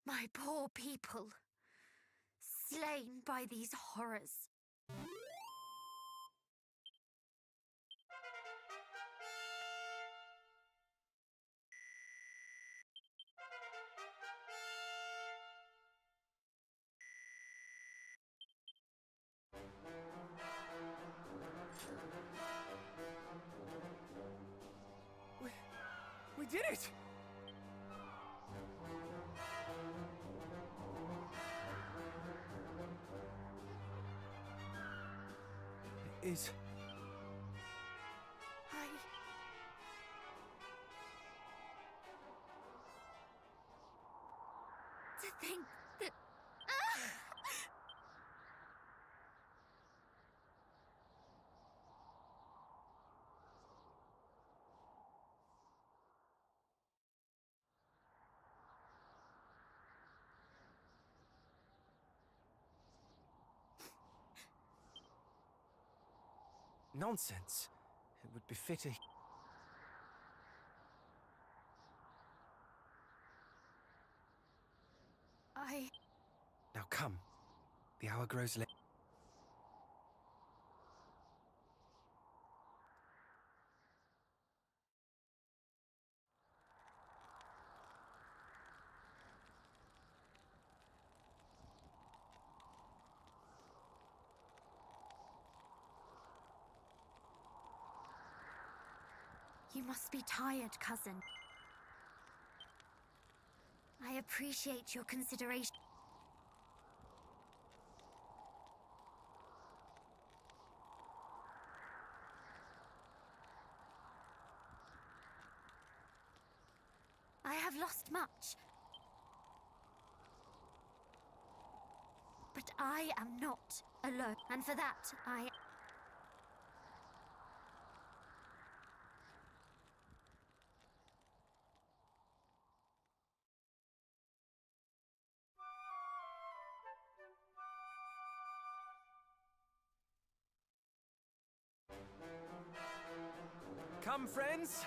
My poor people. slain by these horrors. We did it! Is... To think that... Nonsense. It would befit a... Now come. The hour grows late. You must be tired, cousin. I appreciate your consideration. I have lost much. But I am not alone, and for that, Come, friends!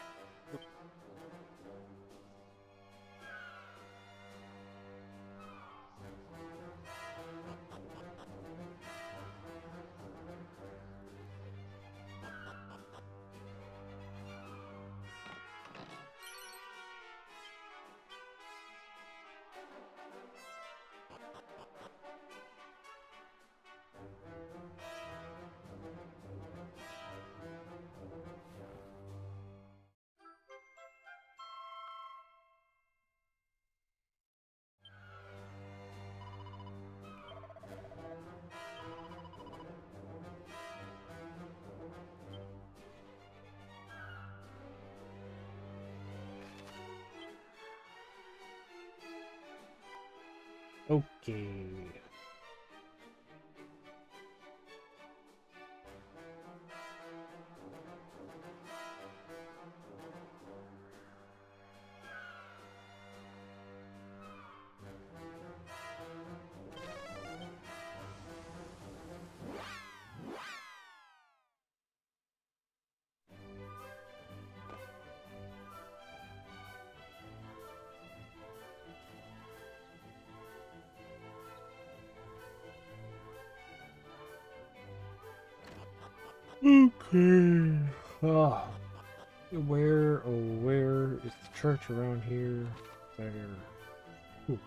Okay. Okay. Ah. Where is the church around here? There. Ooh.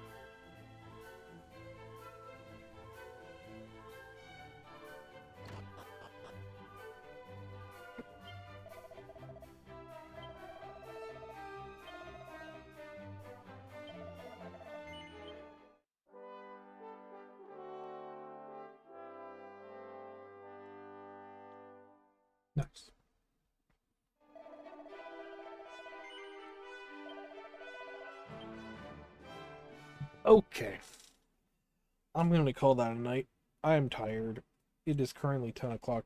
Nice. Okay. I'm going to call that a night. I am tired. It is currently 10 o'clock.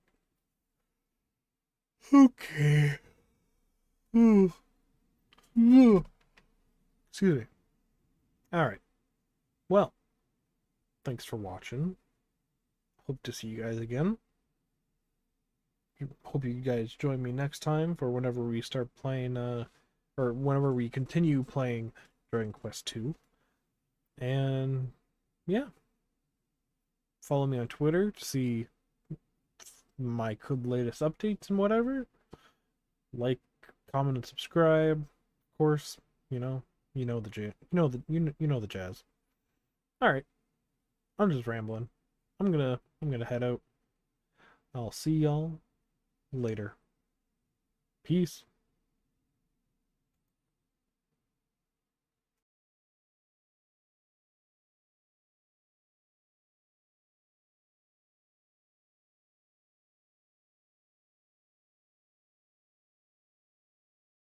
Okay. Excuse me. Alright. Well, thanks for watching. Hope to see you guys again. Hope you guys join me next time for whenever we start playing, or whenever we continue playing Dragon Quest II. And, yeah. Follow me on Twitter to see my latest updates and whatever. Like, comment, and subscribe. Of course, you know the jazz. All right, I'm just rambling. I'm gonna head out. I'll see y'all later. Peace.